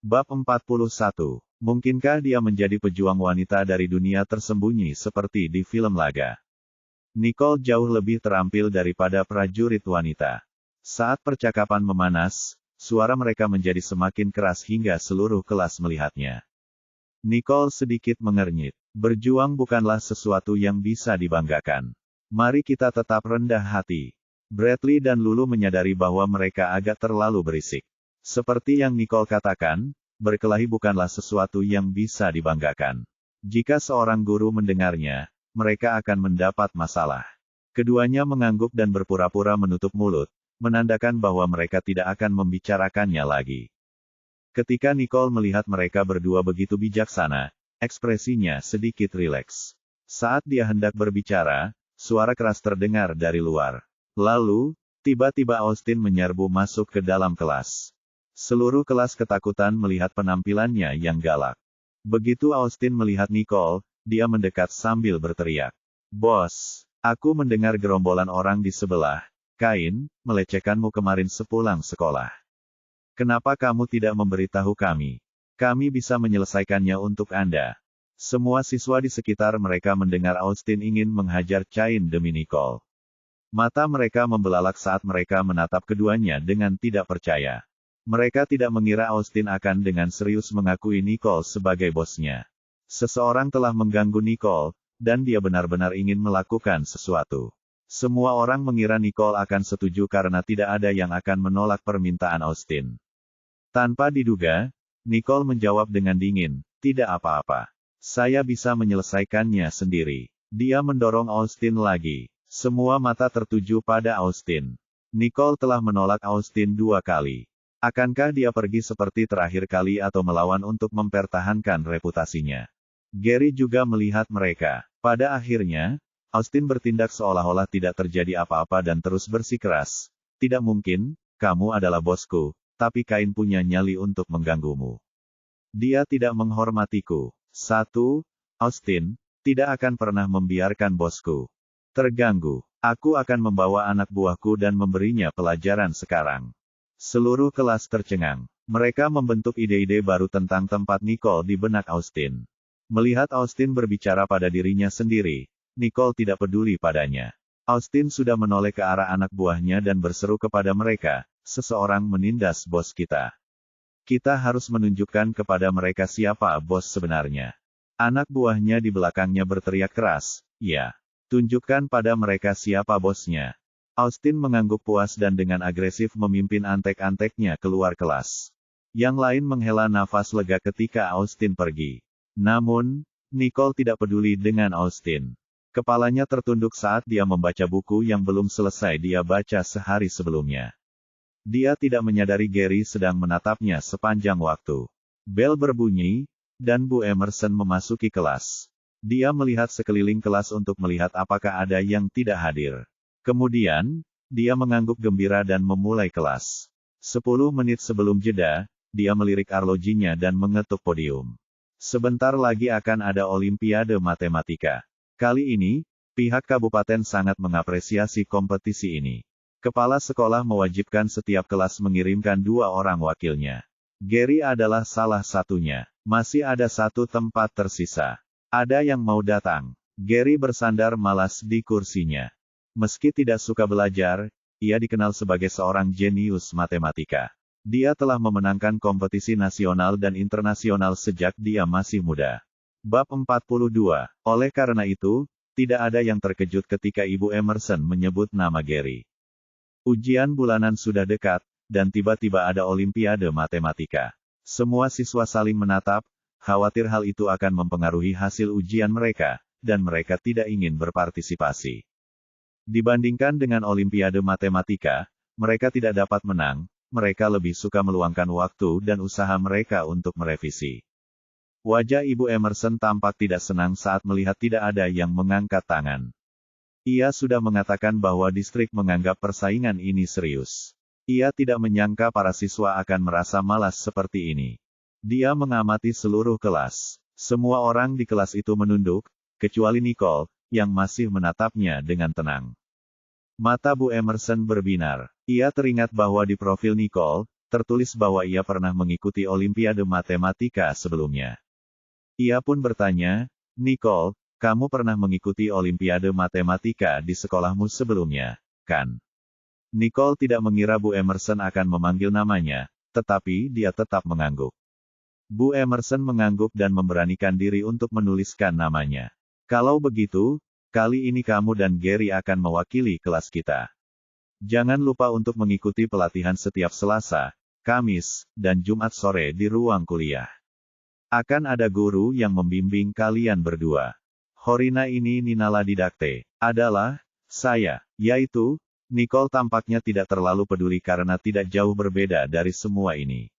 Bab 41. Mungkinkah dia menjadi pejuang wanita dari dunia tersembunyi seperti di film laga? Nicole jauh lebih terampil daripada prajurit wanita. Saat percakapan memanas, suara mereka menjadi semakin keras hingga seluruh kelas melihatnya. Nicole sedikit mengernyit. Berjuang bukanlah sesuatu yang bisa dibanggakan. Mari kita tetap rendah hati. Bradley dan Lulu menyadari bahwa mereka agak terlalu berisik. Seperti yang Nicole katakan, berkelahi bukanlah sesuatu yang bisa dibanggakan. Jika seorang guru mendengarnya, mereka akan mendapat masalah. Keduanya mengangguk dan berpura-pura menutup mulut, menandakan bahwa mereka tidak akan membicarakannya lagi. Ketika Nicole melihat mereka berdua begitu bijaksana, ekspresinya sedikit rileks. Saat dia hendak berbicara, suara keras terdengar dari luar. Lalu, tiba-tiba Austin menyerbu masuk ke dalam kelas. Seluruh kelas ketakutan melihat penampilannya yang galak. Begitu Austin melihat Nicole, dia mendekat sambil berteriak. "Bos, aku mendengar gerombolan orang di sebelah, Kain, melecehkanmu kemarin sepulang sekolah. Kenapa kamu tidak memberitahu kami? Kami bisa menyelesaikannya untuk Anda." Semua siswa di sekitar mereka mendengar Austin ingin menghajar Cain demi Nicole. Mata mereka membelalak saat mereka menatap keduanya dengan tidak percaya. Mereka tidak mengira Austin akan dengan serius mengakui Nicole sebagai bosnya. Seseorang telah mengganggu Nicole, dan dia benar-benar ingin melakukan sesuatu. Semua orang mengira Nicole akan setuju karena tidak ada yang akan menolak permintaan Austin. Tanpa diduga, Nicole menjawab dengan dingin, "Tidak apa-apa. Saya bisa menyelesaikannya sendiri." Dia mendorong Austin lagi. Semua mata tertuju pada Austin. Nicole telah menolak Austin 2 kali. Akankah dia pergi seperti terakhir kali atau melawan untuk mempertahankan reputasinya? Gary juga melihat mereka. Pada akhirnya, Austin bertindak seolah-olah tidak terjadi apa-apa dan terus bersikeras. "Tidak mungkin, kamu adalah bosku, tapi Kain punya nyali untuk mengganggumu. Dia tidak menghormatiku." Austin, tidak akan pernah membiarkan bosku terganggu. Aku akan membawa anak buahku dan memberinya pelajaran sekarang. Seluruh kelas tercengang. Mereka membentuk ide-ide baru tentang tempat Nicole di benak Austin. Melihat Austin berbicara pada dirinya sendiri, Nicole tidak peduli padanya. Austin sudah menoleh ke arah anak buahnya dan berseru kepada mereka, "Seseorang menindas bos kita. Kita harus menunjukkan kepada mereka siapa bos sebenarnya." Anak buahnya di belakangnya berteriak keras, "Ya, tunjukkan pada mereka siapa bosnya." Austin mengangguk puas dan dengan agresif memimpin antek-anteknya keluar kelas. Yang lain menghela nafas lega ketika Austin pergi. Namun, Nicole tidak peduli dengan Austin. Kepalanya tertunduk saat dia membaca buku yang belum selesai dia baca sehari sebelumnya. Dia tidak menyadari Gary sedang menatapnya sepanjang waktu. Bel berbunyi, dan Bu Emerson memasuki kelas. Dia melihat sekeliling kelas untuk melihat apakah ada yang tidak hadir. Kemudian, dia mengangguk gembira dan memulai kelas. 10 menit sebelum jeda, dia melirik arlojinya dan mengetuk podium. Sebentar lagi akan ada Olimpiade Matematika. Kali ini, pihak kabupaten sangat mengapresiasi kompetisi ini. Kepala sekolah mewajibkan setiap kelas mengirimkan 2 orang wakilnya. Gary adalah salah satunya. Masih ada 1 tempat tersisa. Ada yang mau datang? Gary bersandar malas di kursinya. Meski tidak suka belajar, ia dikenal sebagai seorang jenius matematika. Dia telah memenangkan kompetisi nasional dan internasional sejak dia masih muda. Bab 42. Oleh karena itu, tidak ada yang terkejut ketika Ibu Emerson menyebut nama Gary. Ujian bulanan sudah dekat, dan tiba-tiba ada Olimpiade Matematika. Semua siswa saling menatap, khawatir hal itu akan mempengaruhi hasil ujian mereka, dan mereka tidak ingin berpartisipasi. Dibandingkan dengan Olimpiade Matematika, mereka tidak dapat menang, mereka lebih suka meluangkan waktu dan usaha mereka untuk merevisi. Wajah Ibu Emerson tampak tidak senang saat melihat tidak ada yang mengangkat tangan. Ia sudah mengatakan bahwa distrik menganggap persaingan ini serius. Ia tidak menyangka para siswa akan merasa malas seperti ini. Dia mengamati seluruh kelas. Semua orang di kelas itu menunduk, kecuali Nicole, yang masih menatapnya dengan tenang. Mata Bu Emerson berbinar. Ia teringat bahwa di profil Nicole, tertulis bahwa ia pernah mengikuti Olimpiade Matematika sebelumnya. Ia pun bertanya, Nicole, kamu pernah mengikuti Olimpiade Matematika di sekolahmu sebelumnya, kan? Nicole tidak mengira Bu Emerson akan memanggil namanya, tetapi dia tetap mengangguk. Bu Emerson mengangguk dan memberanikan diri untuk menuliskan namanya. Kalau begitu, kali ini kamu dan Gary akan mewakili kelas kita. Jangan lupa untuk mengikuti pelatihan setiap Selasa, Kamis, dan Jumat sore di ruang kuliah. Akan ada guru yang membimbing kalian berdua. Horina ini Ninala didakte. Adalah, saya, yaitu, Nicole tampaknya tidak terlalu peduli karena tidak jauh berbeda dari semua ini.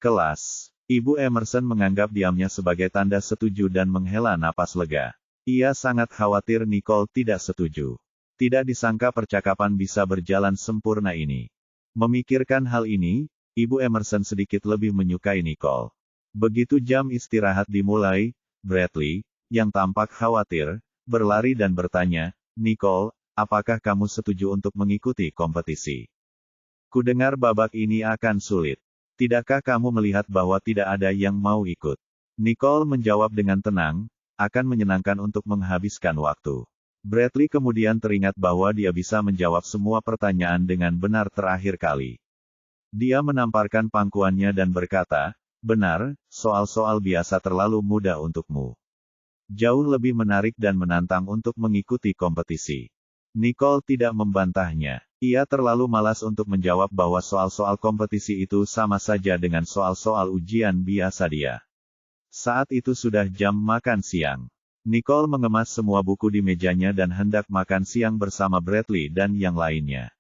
Kelas. Ibu Emerson menganggap diamnya sebagai tanda setuju dan menghela napas lega. Ia sangat khawatir Nicole tidak setuju. Tidak disangka percakapan bisa berjalan sempurna ini. Memikirkan hal ini, Ibu Emerson sedikit lebih menyukai Nicole. Begitu jam istirahat dimulai, Bradley, yang tampak khawatir, berlari dan bertanya, Nicole, apakah kamu setuju untuk mengikuti kompetisi? Kudengar babak ini akan sulit. Tidakkah kamu melihat bahwa tidak ada yang mau ikut? Nicole menjawab dengan tenang, akan menyenangkan untuk menghabiskan waktu. Bradley kemudian teringat bahwa dia bisa menjawab semua pertanyaan dengan benar terakhir kali. Dia menamparkan pangkuannya dan berkata, benar, soal-soal biasa terlalu mudah untukmu. Jauh lebih menarik dan menantang untuk mengikuti kompetisi. Nicole tidak membantahnya. Ia terlalu malas untuk menjawab bahwa soal-soal kompetisi itu sama saja dengan soal-soal ujian biasa dia. Saat itu sudah jam makan siang. Nicole mengemas semua buku di mejanya dan hendak makan siang bersama Bradley dan yang lainnya.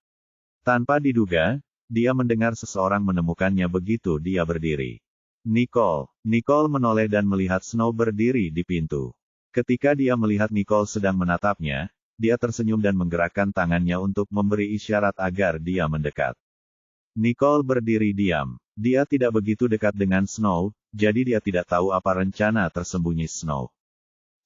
Tanpa diduga, dia mendengar seseorang menemukannya begitu dia berdiri. Nicole menoleh dan melihat Snow berdiri di pintu. Ketika dia melihat Nicole sedang menatapnya, dia tersenyum dan menggerakkan tangannya untuk memberi isyarat agar dia mendekat. Nicole berdiri diam. Dia tidak begitu dekat dengan Snow, jadi dia tidak tahu apa rencana tersembunyi Snow.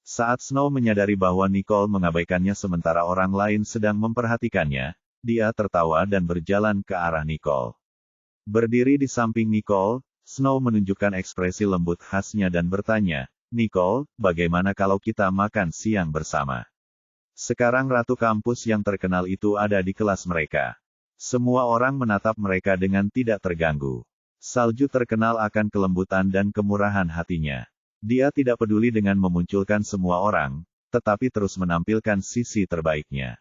Saat Snow menyadari bahwa Nicole mengabaikannya sementara orang lain sedang memperhatikannya, dia tertawa dan berjalan ke arah Nicole. Berdiri di samping Nicole, Snow menunjukkan ekspresi lembut khasnya dan bertanya, Nicole, bagaimana kalau kita makan siang bersama? Sekarang ratu kampus yang terkenal itu ada di kelas mereka. Semua orang menatap mereka dengan tidak terganggu. Salju terkenal akan kelembutan dan kemurahan hatinya. Dia tidak peduli dengan memunculkan semua orang, tetapi terus menampilkan sisi terbaiknya.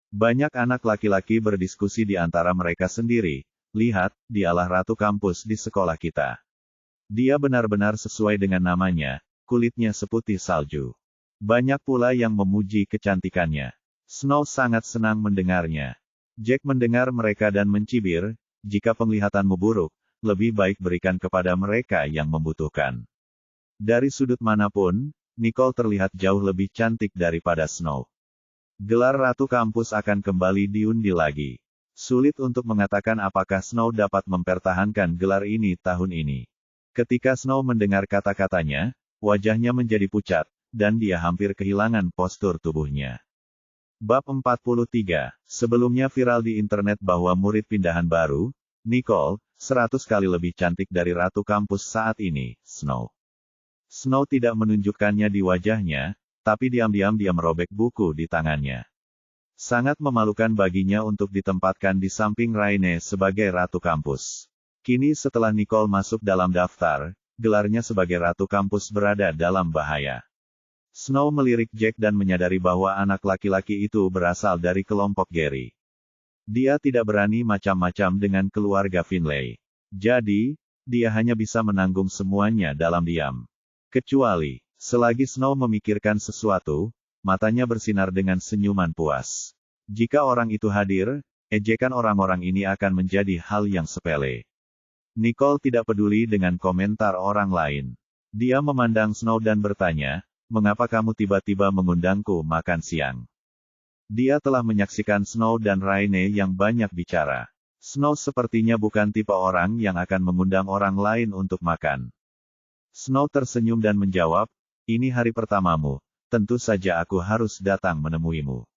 Banyak anak laki-laki berdiskusi di antara mereka sendiri, lihat, dialah ratu kampus di sekolah kita. Dia benar-benar sesuai dengan namanya, kulitnya seputih salju. Banyak pula yang memuji kecantikannya. Snow sangat senang mendengarnya. Jack mendengar mereka dan mencibir, jika penglihatanmu buruk, lebih baik berikan kepada mereka yang membutuhkan. Dari sudut manapun, Nicole terlihat jauh lebih cantik daripada Snow. Gelar Ratu Kampus akan kembali diundi lagi. Sulit untuk mengatakan apakah Snow dapat mempertahankan gelar ini tahun ini. Ketika Snow mendengar kata-katanya, wajahnya menjadi pucat, dan dia hampir kehilangan postur tubuhnya. Bab 43, sebelumnya viral di internet bahwa murid pindahan baru, Nicole, 100 kali lebih cantik dari Ratu Kampus saat ini, Snow. Snow tidak menunjukkannya di wajahnya, tapi diam-diam dia merobek buku di tangannya. Sangat memalukan baginya untuk ditempatkan di samping Raine sebagai Ratu Kampus. Kini setelah Nicole masuk dalam daftar, gelarnya sebagai Ratu Kampus berada dalam bahaya. Snow melirik Jack dan menyadari bahwa anak laki-laki itu berasal dari kelompok Gary. Dia tidak berani macam-macam dengan keluarga Finlay. Jadi, dia hanya bisa menanggung semuanya dalam diam. Kecuali, selagi Snow memikirkan sesuatu, matanya bersinar dengan senyuman puas. Jika orang itu hadir, ejekan orang-orang ini akan menjadi hal yang sepele. Nicole tidak peduli dengan komentar orang lain. Dia memandang Snow dan bertanya, mengapa kamu tiba-tiba mengundangku makan siang? Dia telah menyaksikan Snow dan Raine yang banyak bicara. Snow sepertinya bukan tipe orang yang akan mengundang orang lain untuk makan. Snow tersenyum dan menjawab, ini hari pertamamu, tentu saja aku harus datang menemuimu.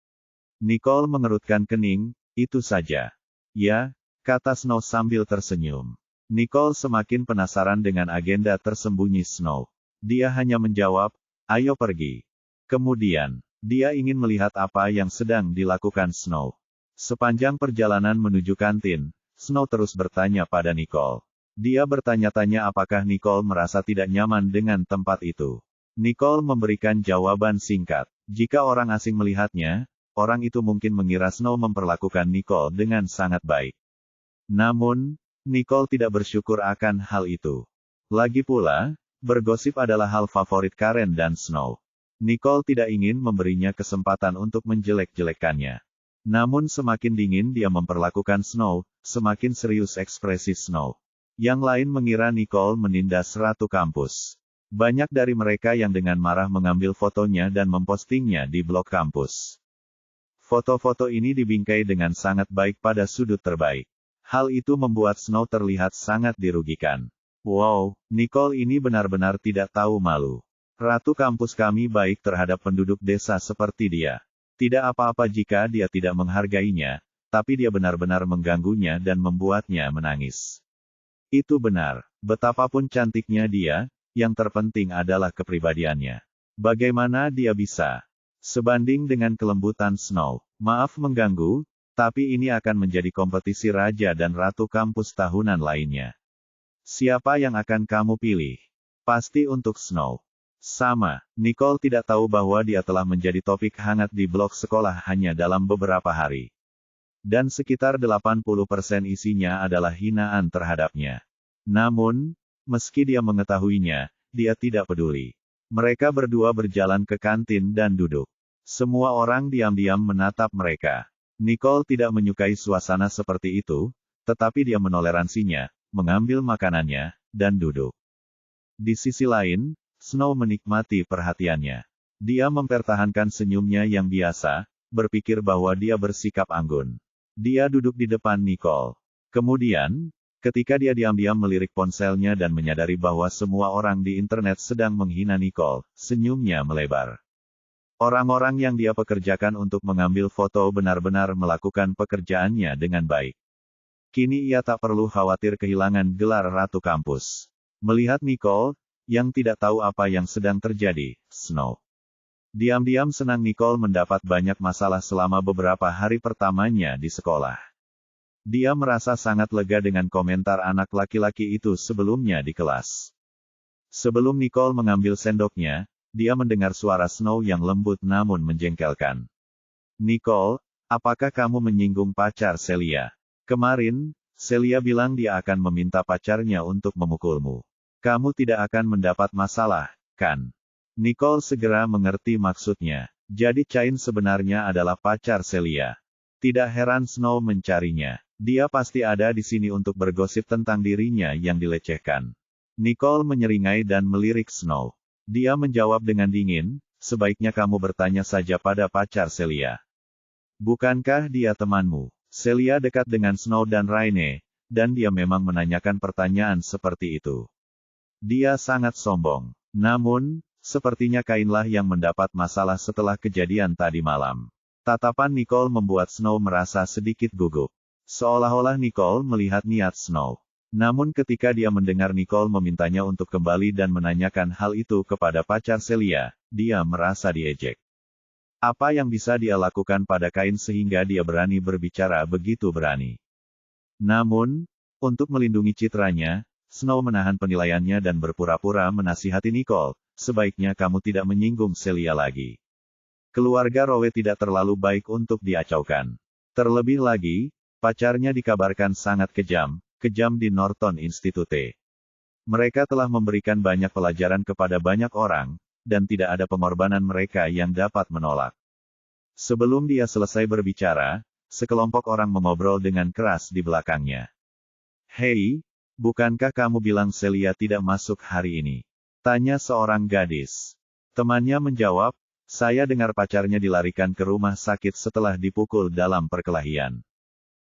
Nicole mengerutkan kening, itu saja. Ya, kata Snow sambil tersenyum. Nicole semakin penasaran dengan agenda tersembunyi Snow. Dia hanya menjawab, ayo pergi. Kemudian, dia ingin melihat apa yang sedang dilakukan Snow. Sepanjang perjalanan menuju kantin, Snow terus bertanya pada Nicole. Dia bertanya-tanya apakah Nicole merasa tidak nyaman dengan tempat itu. Nicole memberikan jawaban singkat. Jika orang asing melihatnya, orang itu mungkin mengira Snow memperlakukan Nicole dengan sangat baik. Namun, Nicole tidak bersyukur akan hal itu. Lagi pula, bergosip adalah hal favorit Karen dan Snow. Nicole tidak ingin memberinya kesempatan untuk menjelek-jelekannya. Namun semakin dingin dia memperlakukan Snow, semakin serius ekspresi Snow. Yang lain mengira Nicole menindas ratu kampus. Banyak dari mereka yang dengan marah mengambil fotonya dan mempostingnya di blog kampus. Foto-foto ini dibingkai dengan sangat baik pada sudut terbaik. Hal itu membuat Snow terlihat sangat dirugikan. Wow, Nicole ini benar-benar tidak tahu malu. Ratu kampus kami baik terhadap penduduk desa seperti dia. Tidak apa-apa jika dia tidak menghargainya, tapi dia benar-benar mengganggunya dan membuatnya menangis. Itu benar, betapapun cantiknya dia, yang terpenting adalah kepribadiannya. Bagaimana dia bisa sebanding dengan kelembutan Snow? Maaf mengganggu, tapi ini akan menjadi kompetisi raja dan ratu kampus tahunan lainnya. Siapa yang akan kamu pilih? Pasti untuk Snow. Sama, Nicole tidak tahu bahwa dia telah menjadi topik hangat di blog sekolah hanya dalam beberapa hari. Dan sekitar 80% isinya adalah hinaan terhadapnya. Namun, meski dia mengetahuinya, dia tidak peduli. Mereka berdua berjalan ke kantin dan duduk. Semua orang diam-diam menatap mereka. Nicole tidak menyukai suasana seperti itu, tetapi dia menoleransinya, mengambil makanannya, dan duduk. Di sisi lain, Snow menikmati perhatiannya. Dia mempertahankan senyumnya yang biasa, berpikir bahwa dia bersikap anggun. Dia duduk di depan Nicole. Kemudian, ketika dia diam-diam melirik ponselnya dan menyadari bahwa semua orang di internet sedang menghina Nicole, senyumnya melebar. Orang-orang yang dia pekerjakan untuk mengambil foto benar-benar melakukan pekerjaannya dengan baik. Kini ia tak perlu khawatir kehilangan gelar ratu kampus. Melihat Nicole, yang tidak tahu apa yang sedang terjadi, Snow diam-diam senang Nicole mendapat banyak masalah selama beberapa hari pertamanya di sekolah. Dia merasa sangat lega dengan komentar anak laki-laki itu sebelumnya di kelas. Sebelum Nicole mengambil sendoknya, dia mendengar suara Snow yang lembut namun menjengkelkan. Nicole, apakah kamu menyinggung pacar Celia? Kemarin, Celia bilang dia akan meminta pacarnya untuk memukulmu. Kamu tidak akan mendapat masalah, kan? Nicole segera mengerti maksudnya. Jadi Cain sebenarnya adalah pacar Celia. Tidak heran Snow mencarinya. Dia pasti ada di sini untuk bergosip tentang dirinya yang dilecehkan. Nicole menyeringai dan melirik Snow. Dia menjawab dengan dingin, sebaiknya kamu bertanya saja pada pacar Celia. Bukankah dia temanmu? Celia dekat dengan Snow dan Raine, dan dia memang menanyakan pertanyaan seperti itu. Dia sangat sombong. Namun, sepertinya Kainlah yang mendapat masalah setelah kejadian tadi malam. Tatapan Nicole membuat Snow merasa sedikit gugup. Seolah-olah Nicole melihat niat Snow. Namun ketika dia mendengar Nicole memintanya untuk kembali dan menanyakan hal itu kepada pacar Celia, dia merasa diejek. Apa yang bisa dia lakukan pada Kain sehingga dia berani berbicara begitu berani? Namun, untuk melindungi citranya, Snow menahan penilaiannya dan berpura-pura menasihati Nicole, sebaiknya kamu tidak menyinggung Celia lagi. Keluarga Rowe tidak terlalu baik untuk diacaukan. Terlebih lagi, pacarnya dikabarkan sangat kejam di Norton Institute. Mereka telah memberikan banyak pelajaran kepada banyak orang, dan tidak ada pengorbanan mereka yang dapat menolak. Sebelum dia selesai berbicara, sekelompok orang mengobrol dengan keras di belakangnya. Hei, bukankah kamu bilang Celia tidak masuk hari ini? Tanya seorang gadis. Temannya menjawab, saya dengar pacarnya dilarikan ke rumah sakit setelah dipukul dalam perkelahian.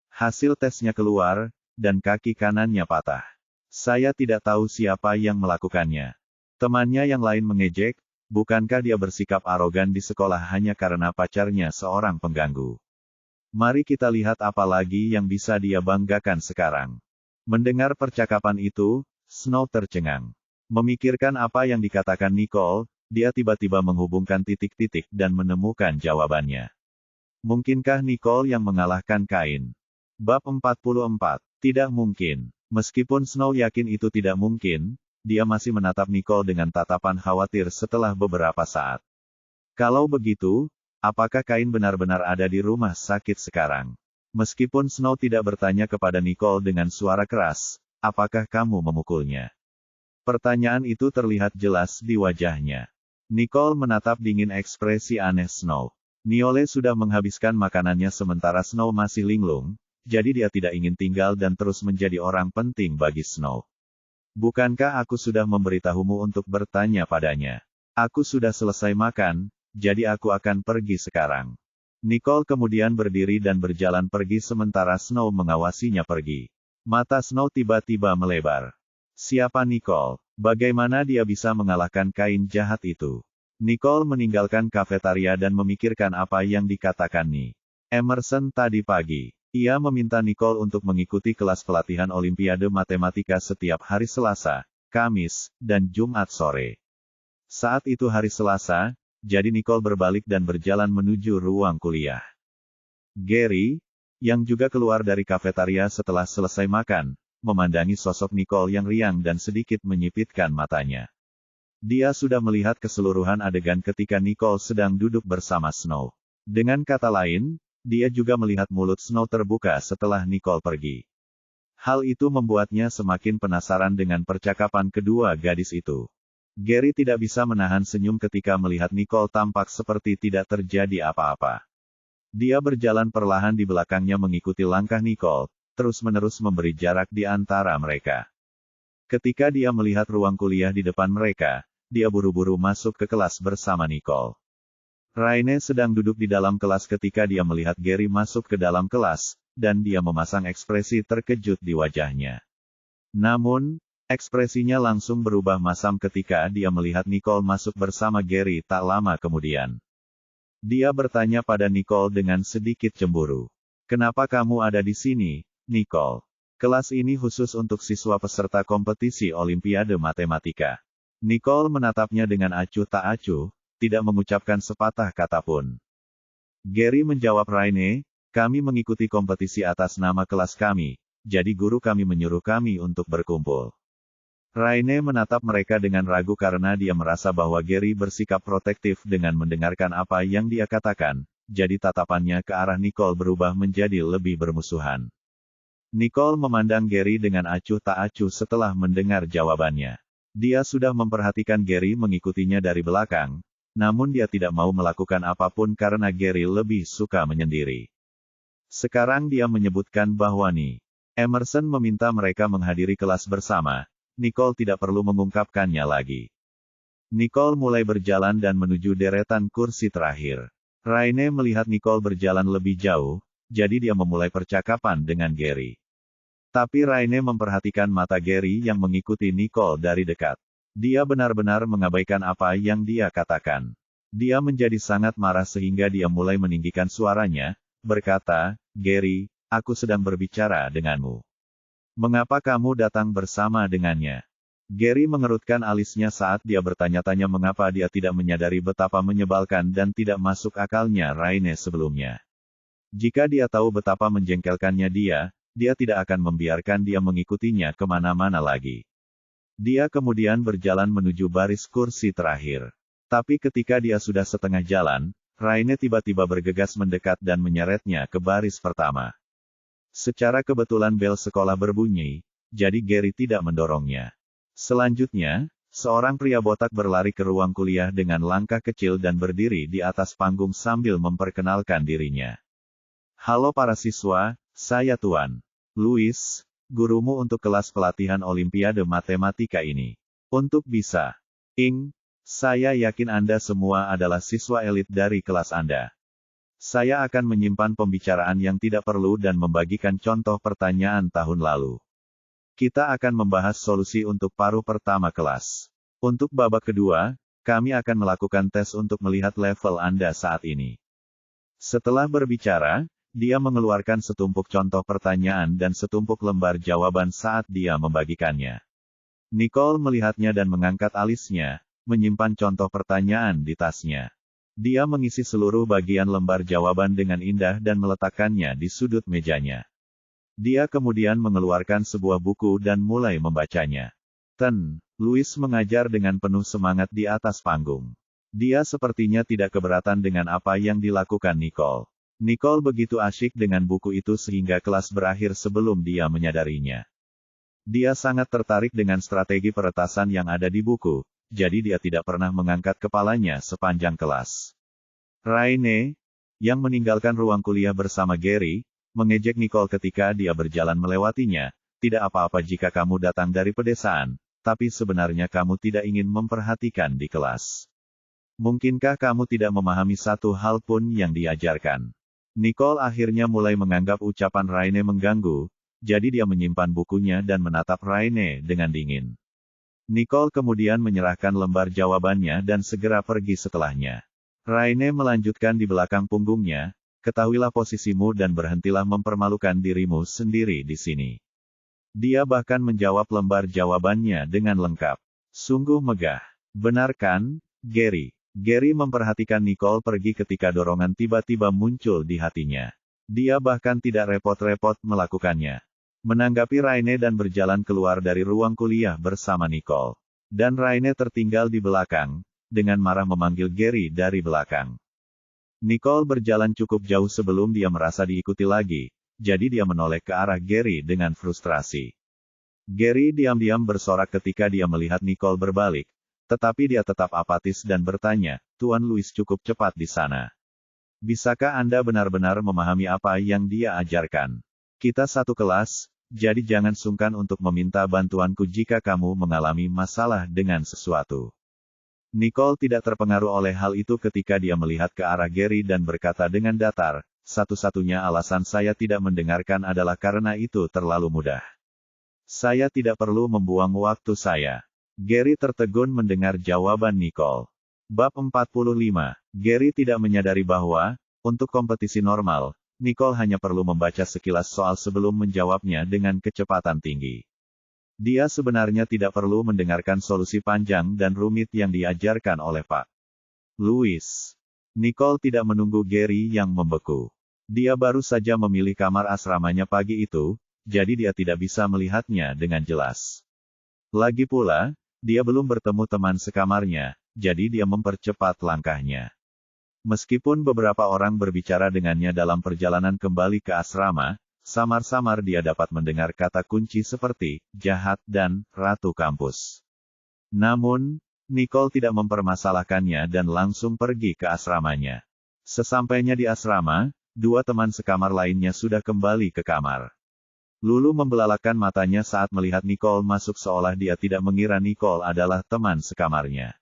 Hasil tesnya keluar, dan kaki kanannya patah. Saya tidak tahu siapa yang melakukannya. Temannya yang lain mengejek, bukankah dia bersikap arogan di sekolah hanya karena pacarnya seorang pengganggu? Mari kita lihat apa lagi yang bisa dia banggakan sekarang. Mendengar percakapan itu, Snow tercengang. Memikirkan apa yang dikatakan Nicole, dia tiba-tiba menghubungkan titik-titik dan menemukan jawabannya. Mungkinkah Nicole yang mengalahkan Kain? Bab 44. Tidak mungkin. Meskipun Snow yakin itu tidak mungkin, dia masih menatap Nicole dengan tatapan khawatir setelah beberapa saat. Kalau begitu, apakah Kain benar-benar ada di rumah sakit sekarang? Meskipun Snow tidak bertanya kepada Nicole dengan suara keras, apakah kamu memukulnya? Pertanyaan itu terlihat jelas di wajahnya. Nicole menatap dingin ekspresi aneh Snow. Niole sudah menghabiskan makanannya sementara Snow masih linglung, jadi dia tidak ingin tinggal dan terus menjadi orang penting bagi Snow. Bukankah aku sudah memberitahumu untuk bertanya padanya? Aku sudah selesai makan, jadi aku akan pergi sekarang. Nicole kemudian berdiri dan berjalan pergi sementara Snow mengawasinya pergi. Mata Snow tiba-tiba melebar. Siapa Nicole? Bagaimana dia bisa mengalahkan Kain jahat itu? Nicole meninggalkan kafetaria dan memikirkan apa yang dikatakan Emerson tadi pagi. Ia meminta Nicole untuk mengikuti kelas pelatihan Olimpiade Matematika setiap hari Selasa, Kamis, dan Jumat sore. Saat itu hari Selasa, jadi Nicole berbalik dan berjalan menuju ruang kuliah. Gary, yang juga keluar dari kafetaria setelah selesai makan, memandangi sosok Nicole yang riang dan sedikit menyipitkan matanya. Dia sudah melihat keseluruhan adegan ketika Nicole sedang duduk bersama Snow. Dengan kata lain, dia juga melihat mulut Snow terbuka setelah Nicole pergi. Hal itu membuatnya semakin penasaran dengan percakapan kedua gadis itu. Gary tidak bisa menahan senyum ketika melihat Nicole tampak seperti tidak terjadi apa-apa. Dia berjalan perlahan di belakangnya mengikuti langkah Nicole, terus-menerus memberi jarak di antara mereka. Ketika dia melihat ruang kuliah di depan mereka, dia buru-buru masuk ke kelas bersama Nicole. Raine sedang duduk di dalam kelas ketika dia melihat Gary masuk ke dalam kelas, dan dia memasang ekspresi terkejut di wajahnya. Namun, ekspresinya langsung berubah masam ketika dia melihat Nicole masuk bersama Gary tak lama kemudian. Dia bertanya pada Nicole dengan sedikit cemburu. Kenapa kamu ada di sini, Nicole? Kelas ini khusus untuk siswa peserta kompetisi Olimpiade Matematika. Nicole menatapnya dengan acuh tak acuh, tidak mengucapkan sepatah kata pun. Gary menjawab Raine, kami mengikuti kompetisi atas nama kelas kami, jadi guru kami menyuruh kami untuk berkumpul. Raine menatap mereka dengan ragu karena dia merasa bahwa Gary bersikap protektif dengan mendengarkan apa yang dia katakan, jadi tatapannya ke arah Nicole berubah menjadi lebih bermusuhan. Nicole memandang Gary dengan acuh tak acuh setelah mendengar jawabannya. Dia sudah memperhatikan Gary mengikutinya dari belakang, namun dia tidak mau melakukan apapun karena Gary lebih suka menyendiri. Sekarang dia menyebutkan bahwa Emerson meminta mereka menghadiri kelas bersama. Nicole tidak perlu mengungkapkannya lagi. Nicole mulai berjalan dan menuju deretan kursi terakhir. Raine melihat Nicole berjalan lebih jauh, jadi dia memulai percakapan dengan Gary. Tapi Raine memperhatikan mata Gary yang mengikuti Nicole dari dekat. Dia benar-benar mengabaikan apa yang dia katakan. Dia menjadi sangat marah sehingga dia mulai meninggikan suaranya, berkata, Gary, aku sedang berbicara denganmu. Mengapa kamu datang bersama dengannya? Gary mengerutkan alisnya saat dia bertanya-tanya mengapa dia tidak menyadari betapa menyebalkan dan tidak masuk akalnya Raine sebelumnya. Jika dia tahu betapa menjengkelkannya dia tidak akan membiarkan dia mengikutinya kemana-mana lagi. Dia kemudian berjalan menuju baris kursi terakhir. Tapi ketika dia sudah setengah jalan, Raine tiba-tiba bergegas mendekat dan menyeretnya ke baris pertama. Secara kebetulan bel sekolah berbunyi, jadi Gary tidak mendorongnya. Selanjutnya, seorang pria botak berlari ke ruang kuliah dengan langkah kecil dan berdiri di atas panggung sambil memperkenalkan dirinya. Halo para siswa, saya Tuan Louis, gurumu untuk kelas pelatihan Olimpiade Matematika ini. Untuk bisa, saya yakin Anda semua adalah siswa elit dari kelas Anda. Saya akan menyimpan pembicaraan yang tidak perlu dan membagikan contoh pertanyaan tahun lalu. Kita akan membahas solusi untuk paruh pertama kelas. Untuk babak kedua, kami akan melakukan tes untuk melihat level Anda saat ini. Setelah berbicara, dia mengeluarkan setumpuk contoh pertanyaan dan setumpuk lembar jawaban saat dia membagikannya. Nicole melihatnya dan mengangkat alisnya, menyimpan contoh pertanyaan di tasnya. Dia mengisi seluruh bagian lembar jawaban dengan indah dan meletakkannya di sudut mejanya. Dia kemudian mengeluarkan sebuah buku dan mulai membacanya. Louis mengajar dengan penuh semangat di atas panggung. Dia sepertinya tidak keberatan dengan apa yang dilakukan Nicole. Nicole begitu asyik dengan buku itu sehingga kelas berakhir sebelum dia menyadarinya. Dia sangat tertarik dengan strategi peretasan yang ada di buku, jadi dia tidak pernah mengangkat kepalanya sepanjang kelas. Raine, yang meninggalkan ruang kuliah bersama Gary, mengejek Nicole ketika dia berjalan melewatinya. Tidak apa-apa jika kamu datang dari pedesaan, tapi sebenarnya kamu tidak ingin memperhatikan di kelas. Mungkinkah kamu tidak memahami satu hal pun yang diajarkan? Nicole akhirnya mulai menganggap ucapan Raine mengganggu, jadi dia menyimpan bukunya dan menatap Raine dengan dingin. Nicole kemudian menyerahkan lembar jawabannya dan segera pergi setelahnya. Raine melanjutkan di belakang punggungnya, ketahuilah posisimu dan berhentilah mempermalukan dirimu sendiri di sini. Dia bahkan menjawab lembar jawabannya dengan lengkap. Sungguh megah. Benar kan, Gary? Gary memperhatikan Nicole pergi ketika dorongan tiba-tiba muncul di hatinya. Dia bahkan tidak repot-repot melakukannya. Menanggapi Raine dan berjalan keluar dari ruang kuliah bersama Nicole. Dan Raine tertinggal di belakang, dengan marah memanggil Gary dari belakang. Nicole berjalan cukup jauh sebelum dia merasa diikuti lagi, jadi dia menoleh ke arah Gary dengan frustrasi. Gary diam-diam bersorak ketika dia melihat Nicole berbalik, tetapi dia tetap apatis dan bertanya, Tuan Louis cukup cepat di sana. Bisakah Anda benar-benar memahami apa yang dia ajarkan? Kita satu kelas, jadi jangan sungkan untuk meminta bantuanku jika kamu mengalami masalah dengan sesuatu. Nicole tidak terpengaruh oleh hal itu ketika dia melihat ke arah Gary dan berkata dengan datar, satu-satunya alasan saya tidak mendengarkan adalah karena itu terlalu mudah. Saya tidak perlu membuang waktu saya. Gary tertegun mendengar jawaban Nicole. Bab 45, Gary tidak menyadari bahwa, untuk kompetisi normal, Nicole hanya perlu membaca sekilas soal sebelum menjawabnya dengan kecepatan tinggi. Dia sebenarnya tidak perlu mendengarkan solusi panjang dan rumit yang diajarkan oleh Pak Louis. Nicole tidak menunggu Gary yang membeku. Dia baru saja memilih kamar asramanya pagi itu, jadi dia tidak bisa melihatnya dengan jelas. Lagi pula, dia belum bertemu teman sekamarnya, jadi dia mempercepat langkahnya. Meskipun beberapa orang berbicara dengannya dalam perjalanan kembali ke asrama, samar-samar dia dapat mendengar kata kunci seperti, jahat dan, ratu kampus. Namun, Nicole tidak mempermasalahkannya dan langsung pergi ke asramanya. Sesampainya di asrama, dua teman sekamar lainnya sudah kembali ke kamar. Lulu membelalakan matanya saat melihat Nicole masuk seolah dia tidak mengira Nicole adalah teman sekamarnya.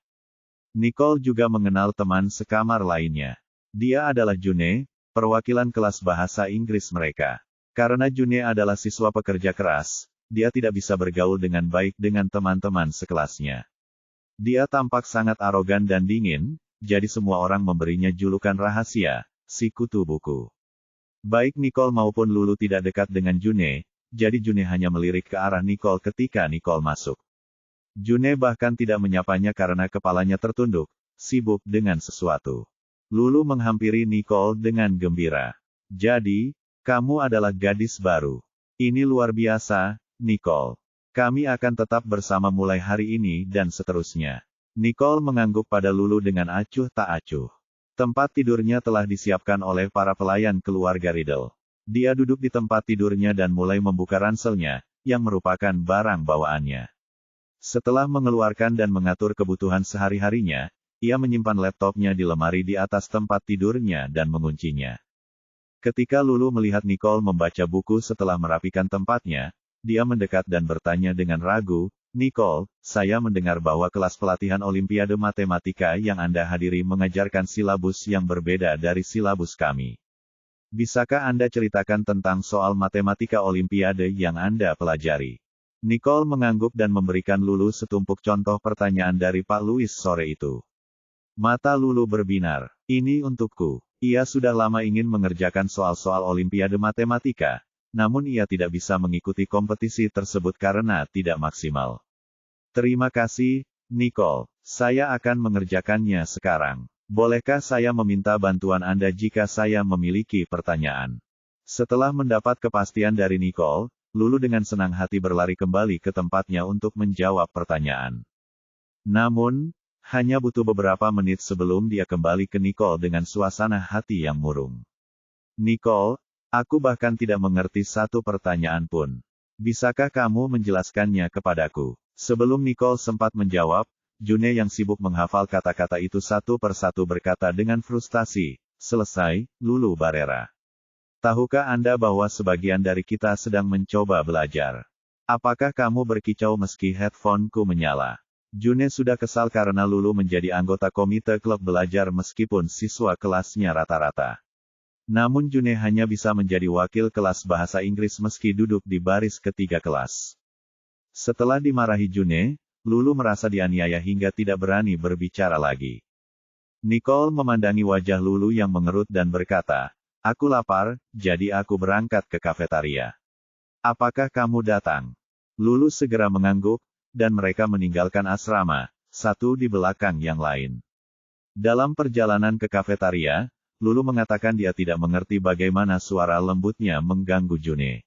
Nicole juga mengenal teman sekamar lainnya. Dia adalah June, perwakilan kelas bahasa Inggris mereka. Karena June adalah siswa pekerja keras, dia tidak bisa bergaul dengan baik dengan teman-teman sekelasnya. Dia tampak sangat arogan dan dingin, jadi semua orang memberinya julukan rahasia, si kutu buku. Baik Nicole maupun Lulu tidak dekat dengan June, jadi June hanya melirik ke arah Nicole ketika Nicole masuk. June bahkan tidak menyapanya karena kepalanya tertunduk, sibuk dengan sesuatu. Lulu menghampiri Nicole dengan gembira. Jadi, kamu adalah gadis baru. Ini luar biasa, Nicole. Kami akan tetap bersama mulai hari ini dan seterusnya. Nicole mengangguk pada Lulu dengan acuh tak acuh. Tempat tidurnya telah disiapkan oleh para pelayan keluarga Riddle. Dia duduk di tempat tidurnya dan mulai membuka ranselnya, yang merupakan barang bawaannya. Setelah mengeluarkan dan mengatur kebutuhan sehari-harinya, ia menyimpan laptopnya di lemari di atas tempat tidurnya dan menguncinya. Ketika Lulu melihat Nicole membaca buku setelah merapikan tempatnya, dia mendekat dan bertanya dengan ragu, Nicole, saya mendengar bahwa kelas pelatihan Olimpiade Matematika yang Anda hadiri mengajarkan silabus yang berbeda dari silabus kami. Bisakah Anda ceritakan tentang soal matematika Olimpiade yang Anda pelajari? Nicole mengangguk dan memberikan Lulu setumpuk contoh pertanyaan dari Pak Louis sore itu. Mata Lulu berbinar. Ini untukku. Ia sudah lama ingin mengerjakan soal-soal Olimpiade Matematika, namun ia tidak bisa mengikuti kompetisi tersebut karena tidak maksimal. Terima kasih, Nicole. Saya akan mengerjakannya sekarang. Bolehkah saya meminta bantuan Anda jika saya memiliki pertanyaan? Setelah mendapat kepastian dari Nicole, Lulu dengan senang hati berlari kembali ke tempatnya untuk menjawab pertanyaan. Namun, hanya butuh beberapa menit sebelum dia kembali ke Nicole dengan suasana hati yang murung. Nicole, aku bahkan tidak mengerti satu pertanyaan pun. Bisakah kamu menjelaskannya kepadaku? Sebelum Nicole sempat menjawab, June yang sibuk menghafal kata-kata itu satu persatu berkata dengan frustasi, "Selesai, Lulu Barrera. Tahukah Anda bahwa sebagian dari kita sedang mencoba belajar? Apakah kamu berkicau meski headphone-ku menyala?" June sudah kesal karena Lulu menjadi anggota komite klub belajar meskipun siswa kelasnya rata-rata. Namun June hanya bisa menjadi wakil kelas bahasa Inggris meski duduk di baris ketiga kelas. Setelah dimarahi June, Lulu merasa dianiaya hingga tidak berani berbicara lagi. Nicole memandangi wajah Lulu yang mengerut dan berkata, "Aku lapar, jadi aku berangkat ke kafetaria. Apakah kamu datang?" Lulu segera mengangguk, dan mereka meninggalkan asrama, satu di belakang yang lain. Dalam perjalanan ke kafetaria, Lulu mengatakan dia tidak mengerti bagaimana suara lembutnya mengganggu June.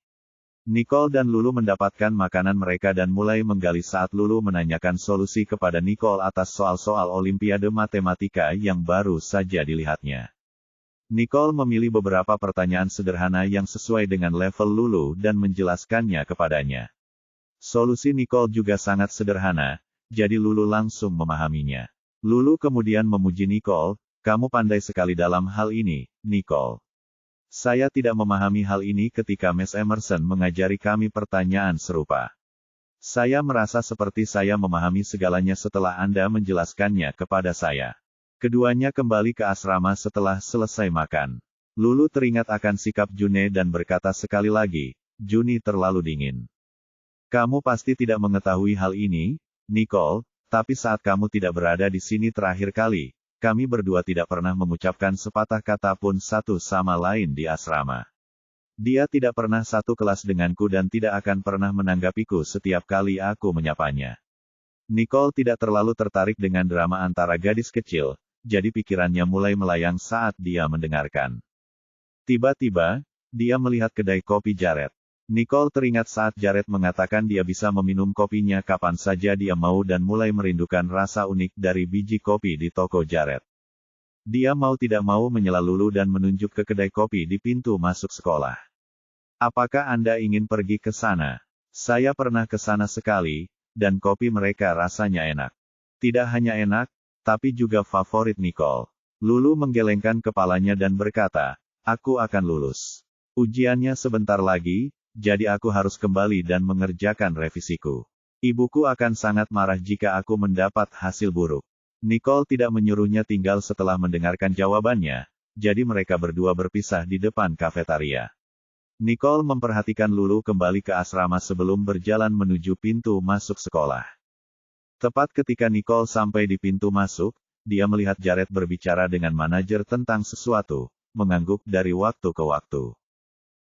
Nicole dan Lulu mendapatkan makanan mereka dan mulai menggali saat Lulu menanyakan solusi kepada Nicole atas soal-soal Olimpiade Matematika yang baru saja dilihatnya. Nicole memilih beberapa pertanyaan sederhana yang sesuai dengan level Lulu dan menjelaskannya kepadanya. Solusi Nicole juga sangat sederhana, jadi Lulu langsung memahaminya. Lulu kemudian memuji Nicole, "Kamu pandai sekali dalam hal ini, Nicole. Saya tidak memahami hal ini ketika Miss Emerson mengajari kami pertanyaan serupa. Saya merasa seperti saya memahami segalanya setelah Anda menjelaskannya kepada saya." Keduanya kembali ke asrama setelah selesai makan. Lulu teringat akan sikap June dan berkata sekali lagi, "Juni terlalu dingin." "Kamu pasti tidak mengetahui hal ini, Nicole, tapi saat kamu tidak berada di sini terakhir kali, kami berdua tidak pernah mengucapkan sepatah kata pun satu sama lain di asrama. Dia tidak pernah satu kelas denganku dan tidak akan pernah menanggapiku setiap kali aku menyapanya." Nicole tidak terlalu tertarik dengan drama antara gadis kecil, jadi pikirannya mulai melayang saat dia mendengarkan. Tiba-tiba, dia melihat kedai kopi Jared. Nicole teringat saat Jared mengatakan dia bisa meminum kopinya kapan saja dia mau dan mulai merindukan rasa unik dari biji kopi di toko Jared. Dia mau tidak mau menyela Lulu dan menunjuk ke kedai kopi di pintu masuk sekolah. "Apakah Anda ingin pergi ke sana? Saya pernah ke sana sekali, dan kopi mereka rasanya enak." Tidak hanya enak, tapi juga favorit Nicole. Lulu menggelengkan kepalanya dan berkata, "Aku akan lulus. Ujiannya sebentar lagi, jadi aku harus kembali dan mengerjakan revisiku. Ibuku akan sangat marah jika aku mendapat hasil buruk." Nicole tidak menyuruhnya tinggal setelah mendengarkan jawabannya, jadi mereka berdua berpisah di depan kafetaria. Nicole memperhatikan Lulu kembali ke asrama sebelum berjalan menuju pintu masuk sekolah. Tepat ketika Nicole sampai di pintu masuk, dia melihat Jared berbicara dengan manajer tentang sesuatu, mengangguk dari waktu ke waktu.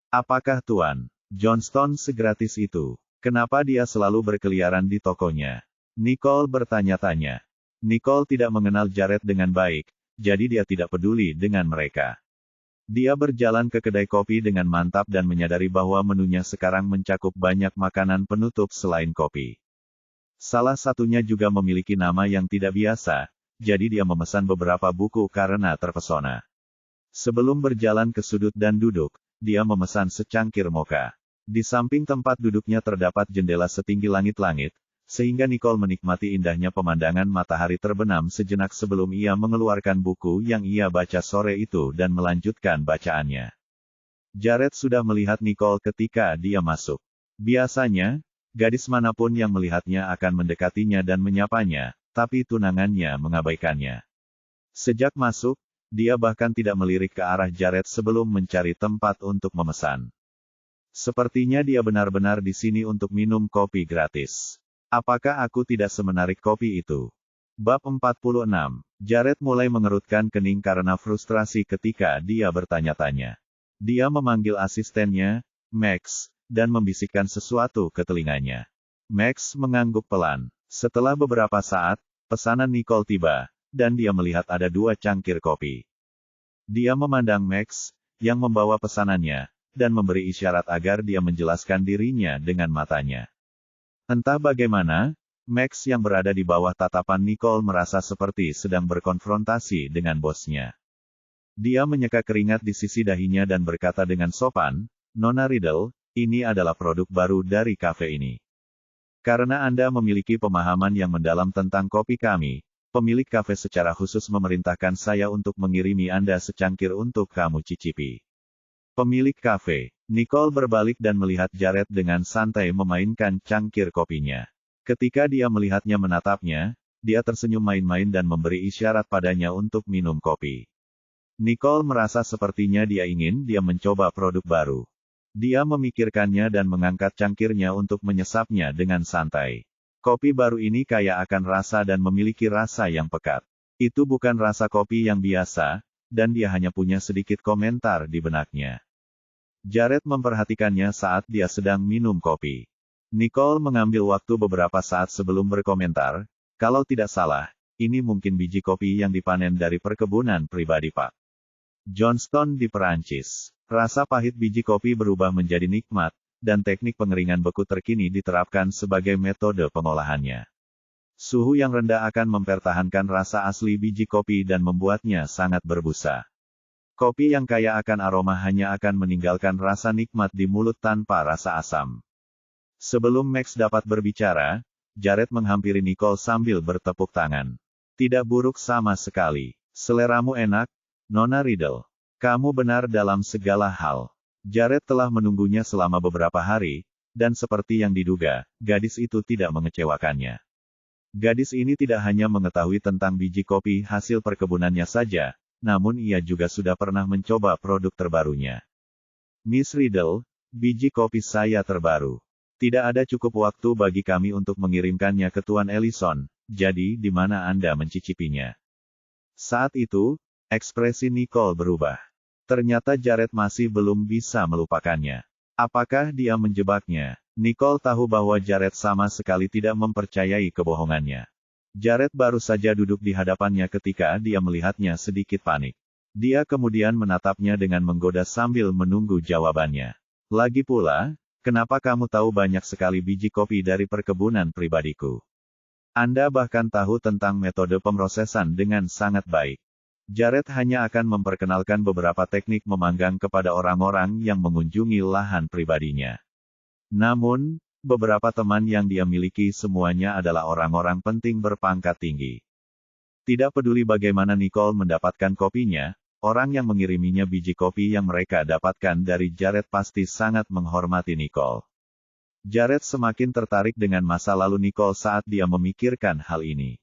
"Apakah Tuan Johnston segratis itu? Kenapa dia selalu berkeliaran di tokonya?" Nicole bertanya-tanya. Nicole tidak mengenal Jared dengan baik, jadi dia tidak peduli dengan mereka. Dia berjalan ke kedai kopi dengan mantap dan menyadari bahwa menunya sekarang mencakup banyak makanan penutup selain kopi. Salah satunya juga memiliki nama yang tidak biasa, jadi dia memesan beberapa buku karena terpesona. Sebelum berjalan ke sudut dan duduk, dia memesan secangkir mocha. Di samping tempat duduknya terdapat jendela setinggi langit-langit, sehingga Nicole menikmati indahnya pemandangan matahari terbenam sejenak sebelum ia mengeluarkan buku yang ia baca sore itu dan melanjutkan bacaannya. Jared sudah melihat Nicole ketika dia masuk. Biasanya, gadis manapun yang melihatnya akan mendekatinya dan menyapanya, tapi tunangannya mengabaikannya. Sejak masuk, dia bahkan tidak melirik ke arah Jared sebelum mencari tempat untuk memesan. Sepertinya dia benar-benar di sini untuk minum kopi gratis. Apakah aku tidak semenarik kopi itu? Bab 46. Jared mulai mengerutkan kening karena frustrasi ketika dia bertanya-tanya. Dia memanggil asistennya, Max, dan membisikkan sesuatu ke telinganya. Max mengangguk pelan. Setelah beberapa saat, pesanan Nicole tiba, dan dia melihat ada 2 cangkir kopi. Dia memandang Max, yang membawa pesanannya, dan memberi isyarat agar dia menjelaskan dirinya dengan matanya. Entah bagaimana, Max yang berada di bawah tatapan Nicole merasa seperti sedang berkonfrontasi dengan bosnya. Dia menyeka keringat di sisi dahinya dan berkata dengan sopan, "Nona Riddle, ini adalah produk baru dari kafe ini. Karena Anda memiliki pemahaman yang mendalam tentang kopi kami, pemilik kafe secara khusus memerintahkan saya untuk mengirimi Anda secangkir untuk kamu cicipi." Pemilik kafe, Nicole berbalik dan melihat Jared dengan santai memainkan cangkir kopinya. Ketika dia melihatnya menatapnya, dia tersenyum main-main dan memberi isyarat padanya untuk minum kopi. Nicole merasa sepertinya dia mencoba produk baru. Dia memikirkannya dan mengangkat cangkirnya untuk menyesapnya dengan santai. Kopi baru ini kaya akan rasa dan memiliki rasa yang pekat. Itu bukan rasa kopi yang biasa, dan dia hanya punya sedikit komentar di benaknya. Jared memperhatikannya saat dia sedang minum kopi. Nicole mengambil waktu beberapa saat sebelum berkomentar, "Kalau tidak salah, ini mungkin biji kopi yang dipanen dari perkebunan pribadi Pak Johnston di Perancis. Rasa pahit biji kopi berubah menjadi nikmat, dan teknik pengeringan beku terkini diterapkan sebagai metode pengolahannya. Suhu yang rendah akan mempertahankan rasa asli biji kopi dan membuatnya sangat berbusa. Kopi yang kaya akan aroma hanya akan meninggalkan rasa nikmat di mulut tanpa rasa asam." Sebelum Max dapat berbicara, Jared menghampiri Nicole sambil bertepuk tangan. "Tidak buruk sama sekali. Seleramu enak, Nona Riddle. Kamu benar dalam segala hal." Jared telah menunggunya selama beberapa hari, dan seperti yang diduga, gadis itu tidak mengecewakannya. Gadis ini tidak hanya mengetahui tentang biji kopi hasil perkebunannya saja, namun ia juga sudah pernah mencoba produk terbarunya. "Miss Riddle, biji kopi saya terbaru. Tidak ada cukup waktu bagi kami untuk mengirimkannya ke Tuan Ellison, jadi di mana Anda mencicipinya?" Saat itu, ekspresi Nicole berubah. Ternyata Jared masih belum bisa melupakannya. Apakah dia menjebaknya? Nicole tahu bahwa Jared sama sekali tidak mempercayai kebohongannya. Jared baru saja duduk di hadapannya ketika dia melihatnya sedikit panik. Dia kemudian menatapnya dengan menggoda sambil menunggu jawabannya. "Lagi pula, kenapa kamu tahu banyak sekali biji kopi dari perkebunan pribadiku? Anda bahkan tahu tentang metode pemrosesan dengan sangat baik." Jared hanya akan memperkenalkan beberapa teknik memanggang kepada orang-orang yang mengunjungi lahan pribadinya. Namun, beberapa teman yang dia miliki semuanya adalah orang-orang penting berpangkat tinggi. Tidak peduli bagaimana Nicole mendapatkan kopinya, orang yang mengiriminya biji kopi yang mereka dapatkan dari Jared pasti sangat menghormati Nicole. Jared semakin tertarik dengan masa lalu Nicole saat dia memikirkan hal ini.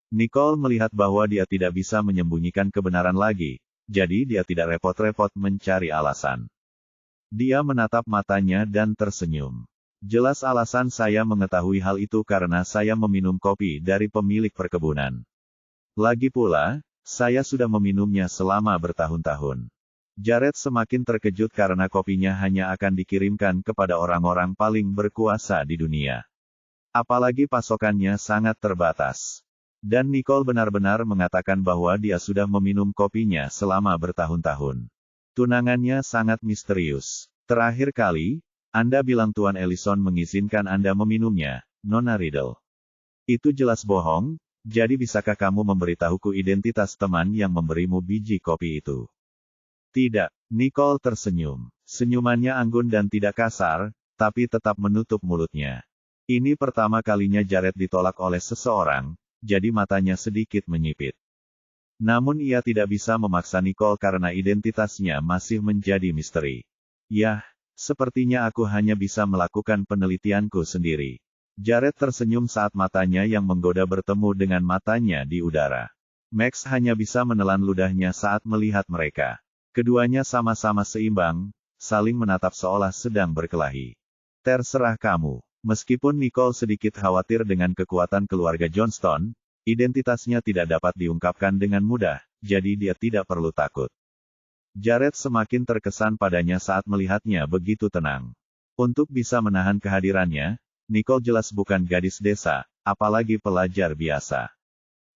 Nicole melihat bahwa dia tidak bisa menyembunyikan kebenaran lagi, jadi dia tidak repot-repot mencari alasan. Dia menatap matanya dan tersenyum. "Jelas alasan saya mengetahui hal itu karena saya meminum kopi dari pemilik perkebunan. Lagi pula, saya sudah meminumnya selama bertahun-tahun." Jared semakin terkejut karena kopinya hanya akan dikirimkan kepada orang-orang paling berkuasa di dunia. Apalagi pasokannya sangat terbatas. Dan Nicole benar-benar mengatakan bahwa dia sudah meminum kopinya selama bertahun-tahun. Tunangannya sangat misterius. "Terakhir kali, Anda bilang Tuan Ellison mengizinkan Anda meminumnya, Nona Riddle. Itu jelas bohong, jadi bisakah kamu memberitahuku identitas teman yang memberimu biji kopi itu?" "Tidak." Nicole tersenyum. Senyumannya anggun dan tidak kasar, tapi tetap menutup mulutnya. Ini pertama kalinya Jared ditolak oleh seseorang, jadi matanya sedikit menyipit. Namun ia tidak bisa memaksa Nicole karena identitasnya masih menjadi misteri. "Yah, sepertinya aku hanya bisa melakukan penelitianku sendiri." Jared tersenyum saat matanya yang menggoda bertemu dengan matanya di udara. Max hanya bisa menelan ludahnya saat melihat mereka. Keduanya sama-sama seimbang, saling menatap seolah sedang berkelahi. "Terserah kamu." Meskipun Nicole sedikit khawatir dengan kekuatan keluarga Johnston, Identitasnya tidak dapat diungkapkan dengan mudah, jadi dia tidak perlu takut. Jared semakin terkesan padanya saat melihatnya begitu tenang. Untuk bisa menahan kehadirannya, Nicole jelas bukan gadis desa, apalagi pelajar biasa.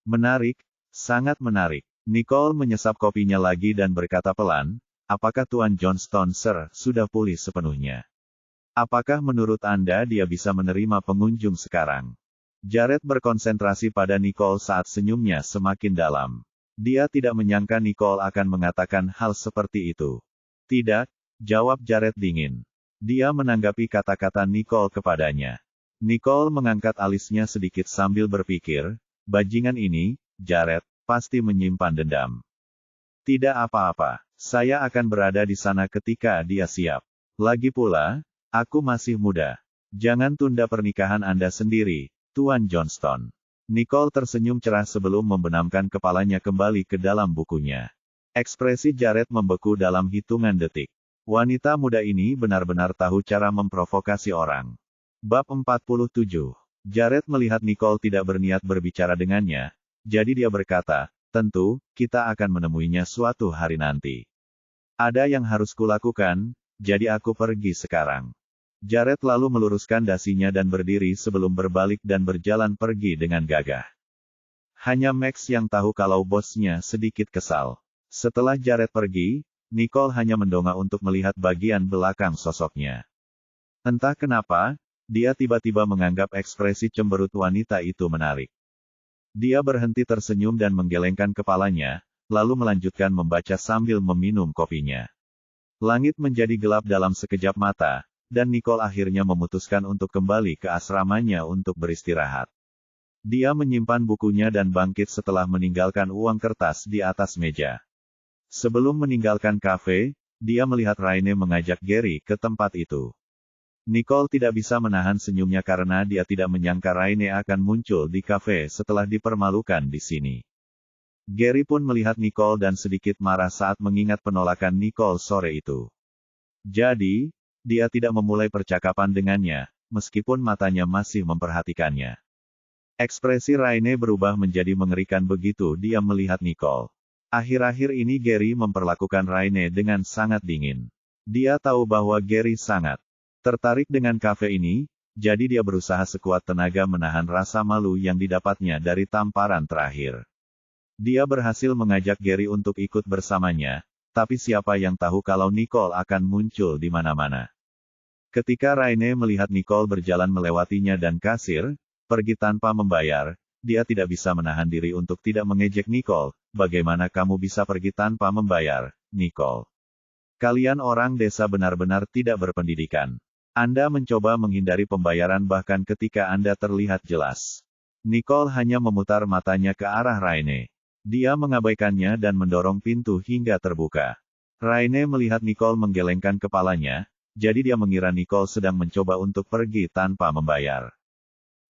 Menarik, sangat menarik. Nicole menyesap kopinya lagi dan berkata pelan, apakah Tuan Johnston, Sir, sudah pulih sepenuhnya? Apakah menurut Anda dia bisa menerima pengunjung sekarang? Jared berkonsentrasi pada Nicole saat senyumnya semakin dalam. Dia tidak menyangka Nicole akan mengatakan hal seperti itu. Tidak, jawab Jared dingin. Dia menanggapi kata-kata Nicole kepadanya. Nicole mengangkat alisnya sedikit sambil berpikir, bajingan ini, Jared, pasti menyimpan dendam. Tidak apa-apa, saya akan berada di sana ketika dia siap. Lagi pula, aku masih muda. Jangan tunda pernikahan Anda sendiri, Tuan Johnston. Nicole tersenyum cerah sebelum membenamkan kepalanya kembali ke dalam bukunya. Ekspresi Jared membeku dalam hitungan detik. Wanita muda ini benar-benar tahu cara memprovokasi orang. Bab 47. Jared melihat Nicole tidak berniat berbicara dengannya, jadi dia berkata, tentu, kita akan menemuinya suatu hari nanti. Ada yang harus kulakukan, jadi aku pergi sekarang. Jared lalu meluruskan dasinya dan berdiri sebelum berbalik dan berjalan pergi dengan gagah. Hanya Max yang tahu kalau bosnya sedikit kesal. Setelah Jared pergi, Nicole hanya mendongak untuk melihat bagian belakang sosoknya. Entah kenapa, dia tiba-tiba menganggap ekspresi cemberut wanita itu menarik. Dia berhenti tersenyum dan menggelengkan kepalanya, lalu melanjutkan membaca sambil meminum kopinya. Langit menjadi gelap dalam sekejap mata, dan Nicole akhirnya memutuskan untuk kembali ke asramanya untuk beristirahat. Dia menyimpan bukunya dan bangkit setelah meninggalkan uang kertas di atas meja. Sebelum meninggalkan kafe, dia melihat Raine mengajak Gary ke tempat itu. Nicole tidak bisa menahan senyumnya karena dia tidak menyangka Raine akan muncul di kafe setelah dipermalukan di sini. Gary pun melihat Nicole dan sedikit marah saat mengingat penolakan Nicole sore itu. Jadi, dia tidak memulai percakapan dengannya, meskipun matanya masih memperhatikannya. Ekspresi Raine berubah menjadi mengerikan begitu dia melihat Nicole. Akhir-akhir ini Gary memperlakukan Raine dengan sangat dingin. Dia tahu bahwa Gary sangat tertarik dengan kafe ini, jadi dia berusaha sekuat tenaga menahan rasa malu yang didapatnya dari tamparan terakhir. Dia berhasil mengajak Gary untuk ikut bersamanya, tapi siapa yang tahu kalau Nicole akan muncul di mana-mana. Ketika Raine melihat Nicole berjalan melewatinya dan kasir, pergi tanpa membayar, dia tidak bisa menahan diri untuk tidak mengejek Nicole. Bagaimana kamu bisa pergi tanpa membayar, Nicole? Kalian orang desa benar-benar tidak berpendidikan. Anda mencoba menghindari pembayaran bahkan ketika Anda terlihat jelas. Nicole hanya memutar matanya ke arah Raine. Dia mengabaikannya dan mendorong pintu hingga terbuka. Raine melihat Nicole menggelengkan kepalanya, jadi dia mengira Nicole sedang mencoba untuk pergi tanpa membayar.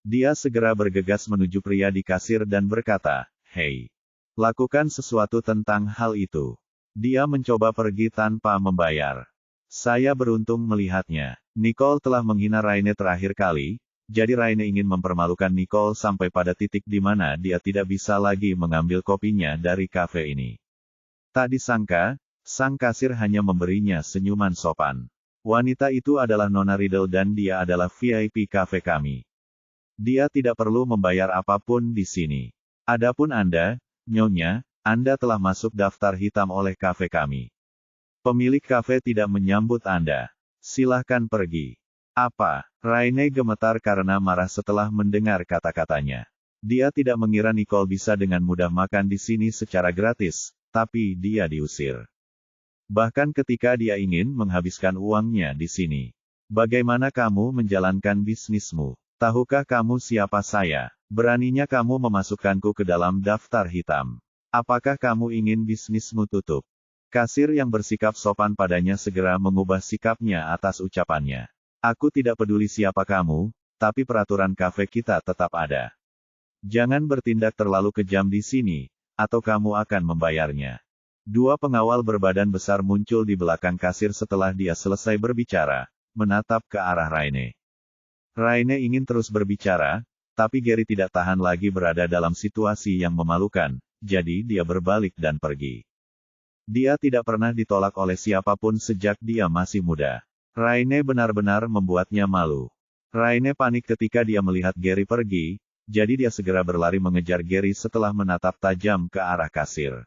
Dia segera bergegas menuju pria di kasir dan berkata, "Hei, lakukan sesuatu tentang hal itu." Dia mencoba pergi tanpa membayar. Saya beruntung melihatnya. Nicole telah menghina Raine terakhir kali, jadi Raine ingin mempermalukan Nicole sampai pada titik di mana dia tidak bisa lagi mengambil kopinya dari kafe ini. Tak disangka, sang kasir hanya memberinya senyuman sopan. Wanita itu adalah Nona Riddle dan dia adalah VIP kafe kami. Dia tidak perlu membayar apapun di sini. Adapun Anda, Nyonya, Anda telah masuk daftar hitam oleh kafe kami. Pemilik kafe tidak menyambut Anda. Silahkan pergi. Apa? Raine gemetar karena marah setelah mendengar kata-katanya. Dia tidak mengira Nicole bisa dengan mudah makan di sini secara gratis, tapi dia diusir. Bahkan ketika dia ingin menghabiskan uangnya di sini. Bagaimana kamu menjalankan bisnismu? Tahukah kamu siapa saya? Beraninya kamu memasukkanku ke dalam daftar hitam. Apakah kamu ingin bisnismu tutup? Kasir yang bersikap sopan padanya segera mengubah sikapnya atas ucapannya. Aku tidak peduli siapa kamu, tapi peraturan kafe kita tetap ada. Jangan bertindak terlalu kejam di sini, atau kamu akan membayarnya. Dua pengawal berbadan besar muncul di belakang kasir setelah dia selesai berbicara, menatap ke arah Raine. Raine ingin terus berbicara, Tapi Gary tidak tahan lagi berada dalam situasi yang memalukan, jadi dia berbalik dan pergi. Dia tidak pernah ditolak oleh siapapun sejak dia masih muda. Raine benar-benar membuatnya malu. Raine panik ketika dia melihat Gary pergi, jadi dia segera berlari mengejar Gary setelah menatap tajam ke arah kasir.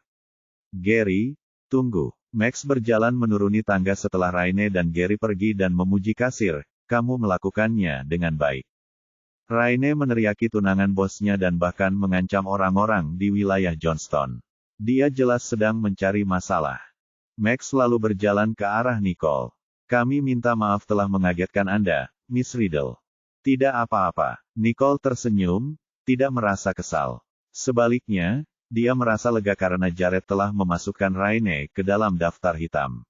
Gary, tunggu. Max berjalan menuruni tangga setelah Raine dan Gary pergi dan memuji kasir, kamu melakukannya dengan baik. Raine meneriaki tunangan bosnya dan bahkan mengancam orang-orang di wilayah Johnston. Dia jelas sedang mencari masalah. Max lalu berjalan ke arah Nicole. Kami minta maaf telah mengagetkan Anda, Miss Riddle. Tidak apa-apa. Nicole tersenyum, tidak merasa kesal. Sebaliknya, dia merasa lega karena Jared telah memasukkan Raine ke dalam daftar hitam.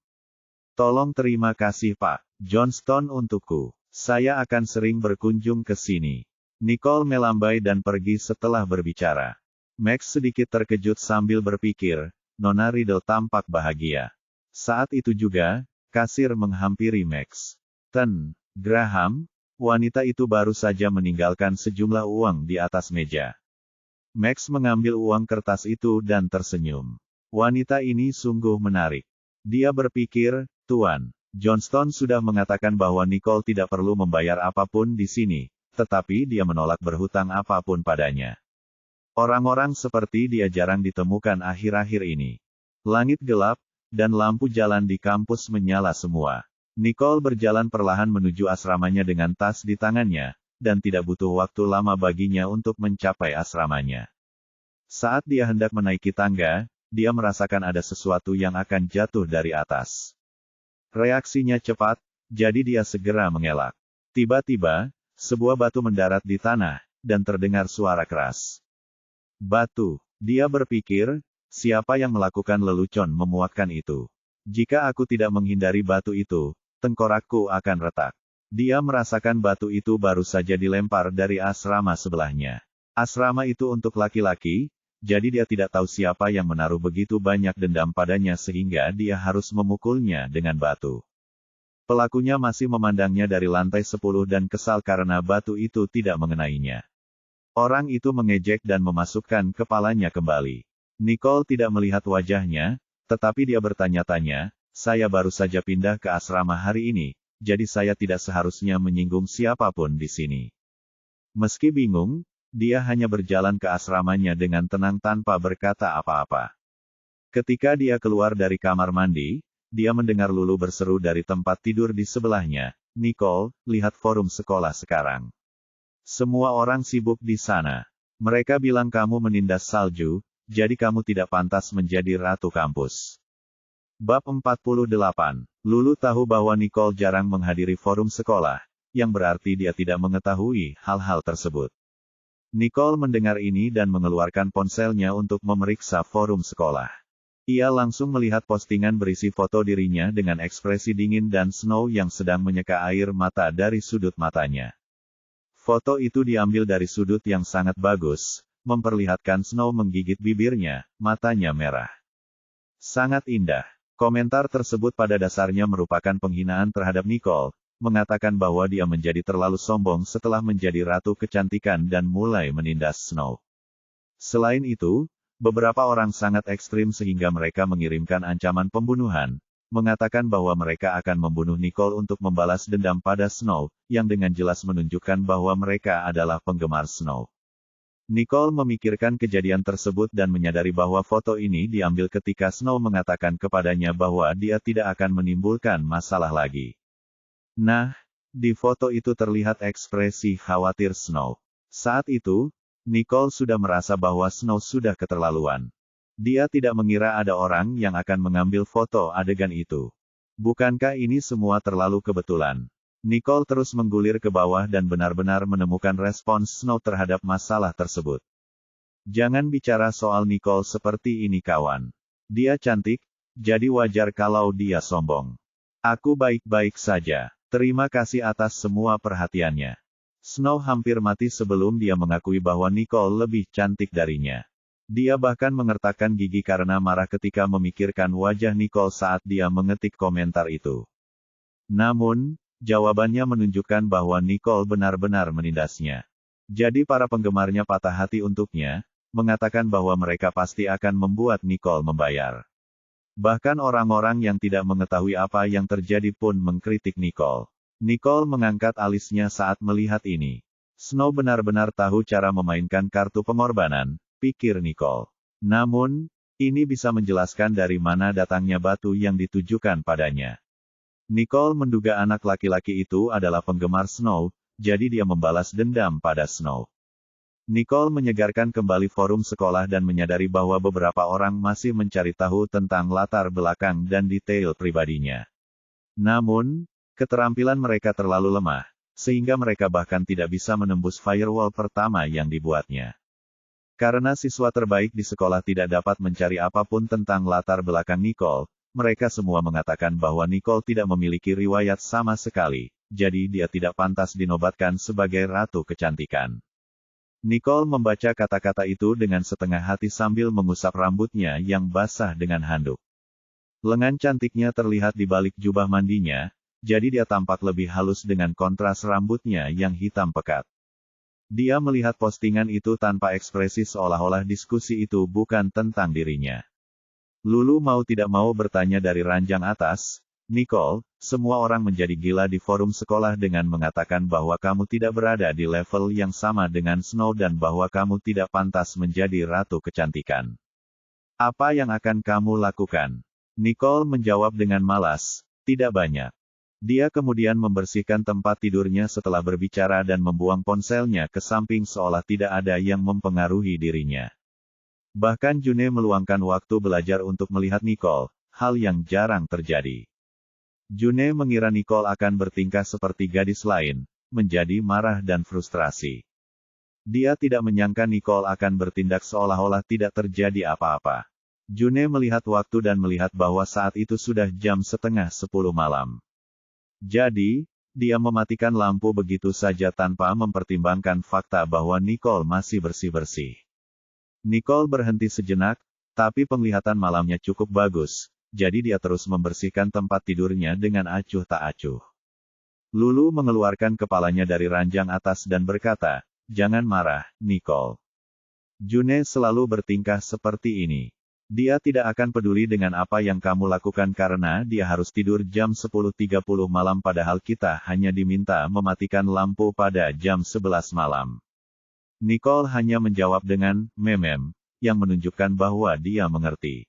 Tolong terima kasih Pak Johnston untukku. Saya akan sering berkunjung ke sini. Nicole melambai dan pergi setelah berbicara. Max sedikit terkejut sambil berpikir, Nona Riddle tampak bahagia. Saat itu juga, kasir menghampiri Max. Graham, wanita itu baru saja meninggalkan sejumlah uang di atas meja. Max mengambil uang kertas itu dan tersenyum. Wanita ini sungguh menarik. Dia berpikir, Tuan, Johnston sudah mengatakan bahwa Nicole tidak perlu membayar apapun di sini, tetapi dia menolak berhutang apapun padanya. Orang-orang seperti dia jarang ditemukan akhir-akhir ini. Langit gelap, dan lampu jalan di kampus menyala semua. Nicole berjalan perlahan menuju asramanya dengan tas di tangannya, dan tidak butuh waktu lama baginya untuk mencapai asramanya. Saat dia hendak menaiki tangga, dia merasakan ada sesuatu yang akan jatuh dari atas. Reaksinya cepat, jadi dia segera mengelak. Tiba-tiba, sebuah batu mendarat di tanah, dan terdengar suara keras. Batu, dia berpikir, siapa yang melakukan lelucon memuatkan itu? Jika aku tidak menghindari batu itu, tengkorakku akan retak. Dia merasakan batu itu baru saja dilempar dari asrama sebelahnya. Asrama itu untuk laki-laki, jadi dia tidak tahu siapa yang menaruh begitu banyak dendam padanya sehingga dia harus memukulnya dengan batu. Pelakunya masih memandangnya dari lantai 10 dan kesal karena batu itu tidak mengenainya. Orang itu mengejek dan memasukkan kepalanya kembali. Nicole tidak melihat wajahnya, tetapi dia bertanya-tanya, saya baru saja pindah ke asrama hari ini, jadi saya tidak seharusnya menyinggung siapapun di sini. Meski bingung, dia hanya berjalan ke asramanya dengan tenang tanpa berkata apa-apa. Ketika dia keluar dari kamar mandi, dia mendengar Lulu berseru dari tempat tidur di sebelahnya, Nicole, lihat forum sekolah sekarang. Semua orang sibuk di sana. Mereka bilang kamu menindas salju, jadi kamu tidak pantas menjadi ratu kampus. Bab 48. Lulu tahu bahwa Nicole jarang menghadiri forum sekolah, yang berarti dia tidak mengetahui hal-hal tersebut. Nicole mendengar ini dan mengeluarkan ponselnya untuk memeriksa forum sekolah. Ia langsung melihat postingan berisi foto dirinya dengan ekspresi dingin dan Snow yang sedang menyeka air mata dari sudut matanya. Foto itu diambil dari sudut yang sangat bagus, memperlihatkan Snow menggigit bibirnya, matanya merah. Sangat indah. Komentar tersebut pada dasarnya merupakan penghinaan terhadap Nicole, mengatakan bahwa dia menjadi terlalu sombong setelah menjadi ratu kecantikan dan mulai menindas Snow. Selain itu, beberapa orang sangat ekstrim sehingga mereka mengirimkan ancaman pembunuhan, mengatakan bahwa mereka akan membunuh Nicole untuk membalas dendam pada Snow, yang dengan jelas menunjukkan bahwa mereka adalah penggemar Snow. Nicole memikirkan kejadian tersebut dan menyadari bahwa foto ini diambil ketika Snow mengatakan kepadanya bahwa dia tidak akan menimbulkan masalah lagi. Nah, di foto itu terlihat ekspresi khawatir Snow. Saat itu, Nicole sudah merasa bahwa Snow sudah keterlaluan. Dia tidak mengira ada orang yang akan mengambil foto adegan itu. Bukankah ini semua terlalu kebetulan? Nicole terus menggulir ke bawah dan benar-benar menemukan respons Snow terhadap masalah tersebut. Jangan bicara soal Nicole seperti ini kawan. Dia cantik, jadi wajar kalau dia sombong. Aku baik-baik saja. Terima kasih atas semua perhatiannya. Snow hampir mati sebelum dia mengakui bahwa Nicole lebih cantik darinya. Dia bahkan mengertakkan gigi karena marah ketika memikirkan wajah Nicole saat dia mengetik komentar itu. Namun, jawabannya menunjukkan bahwa Nicole benar-benar menindasnya. Jadi para penggemarnya patah hati untuknya, mengatakan bahwa mereka pasti akan membuat Nicole membayar. Bahkan orang-orang yang tidak mengetahui apa yang terjadi pun mengkritik Nicole. Nicole mengangkat alisnya saat melihat ini. Snow benar-benar tahu cara memainkan kartu pengorbanan, pikir Nicole. Namun, ini bisa menjelaskan dari mana datangnya batu yang ditujukan padanya. Nicole menduga anak laki-laki itu adalah penggemar Snow, jadi dia membalas dendam pada Snow. Nicole menyegarkan kembali forum sekolah dan menyadari bahwa beberapa orang masih mencari tahu tentang latar belakang dan detail pribadinya. Namun, keterampilan mereka terlalu lemah, sehingga mereka bahkan tidak bisa menembus firewall pertama yang dibuatnya. Karena siswa terbaik di sekolah tidak dapat mencari apapun tentang latar belakang Nicole, mereka semua mengatakan bahwa Nicole tidak memiliki riwayat sama sekali, jadi dia tidak pantas dinobatkan sebagai ratu kecantikan. Nicole membaca kata-kata itu dengan setengah hati sambil mengusap rambutnya yang basah dengan handuk. Lengan cantiknya terlihat di balik jubah mandinya, jadi dia tampak lebih halus dengan kontras rambutnya yang hitam pekat. Dia melihat postingan itu tanpa ekspresi seolah-olah diskusi itu bukan tentang dirinya. Lulu mau tidak mau bertanya dari ranjang atas, Nicole, semua orang menjadi gila di forum sekolah dengan mengatakan bahwa kamu tidak berada di level yang sama dengan Snow dan bahwa kamu tidak pantas menjadi ratu kecantikan. Apa yang akan kamu lakukan? Nicole menjawab dengan malas, tidak banyak. Dia kemudian membersihkan tempat tidurnya setelah berbicara dan membuang ponselnya ke samping seolah tidak ada yang mempengaruhi dirinya. Bahkan June meluangkan waktu belajar untuk melihat Nicole, hal yang jarang terjadi. June mengira Nicole akan bertingkah seperti gadis lain, menjadi marah dan frustrasi. Dia tidak menyangka Nicole akan bertindak seolah-olah tidak terjadi apa-apa. June melihat waktu dan melihat bahwa saat itu sudah jam 9:30 malam. Jadi, dia mematikan lampu begitu saja tanpa mempertimbangkan fakta bahwa Nicole masih bersih-bersih. Nicole berhenti sejenak, tapi penglihatan malamnya cukup bagus. Jadi dia terus membersihkan tempat tidurnya dengan acuh tak acuh. Lulu mengeluarkan kepalanya dari ranjang atas dan berkata, jangan marah, Nicole. June selalu bertingkah seperti ini. Dia tidak akan peduli dengan apa yang kamu lakukan karena dia harus tidur jam 10:30 malam padahal kita hanya diminta mematikan lampu pada jam 11 malam. Nicole hanya menjawab dengan, memem, yang menunjukkan bahwa dia mengerti.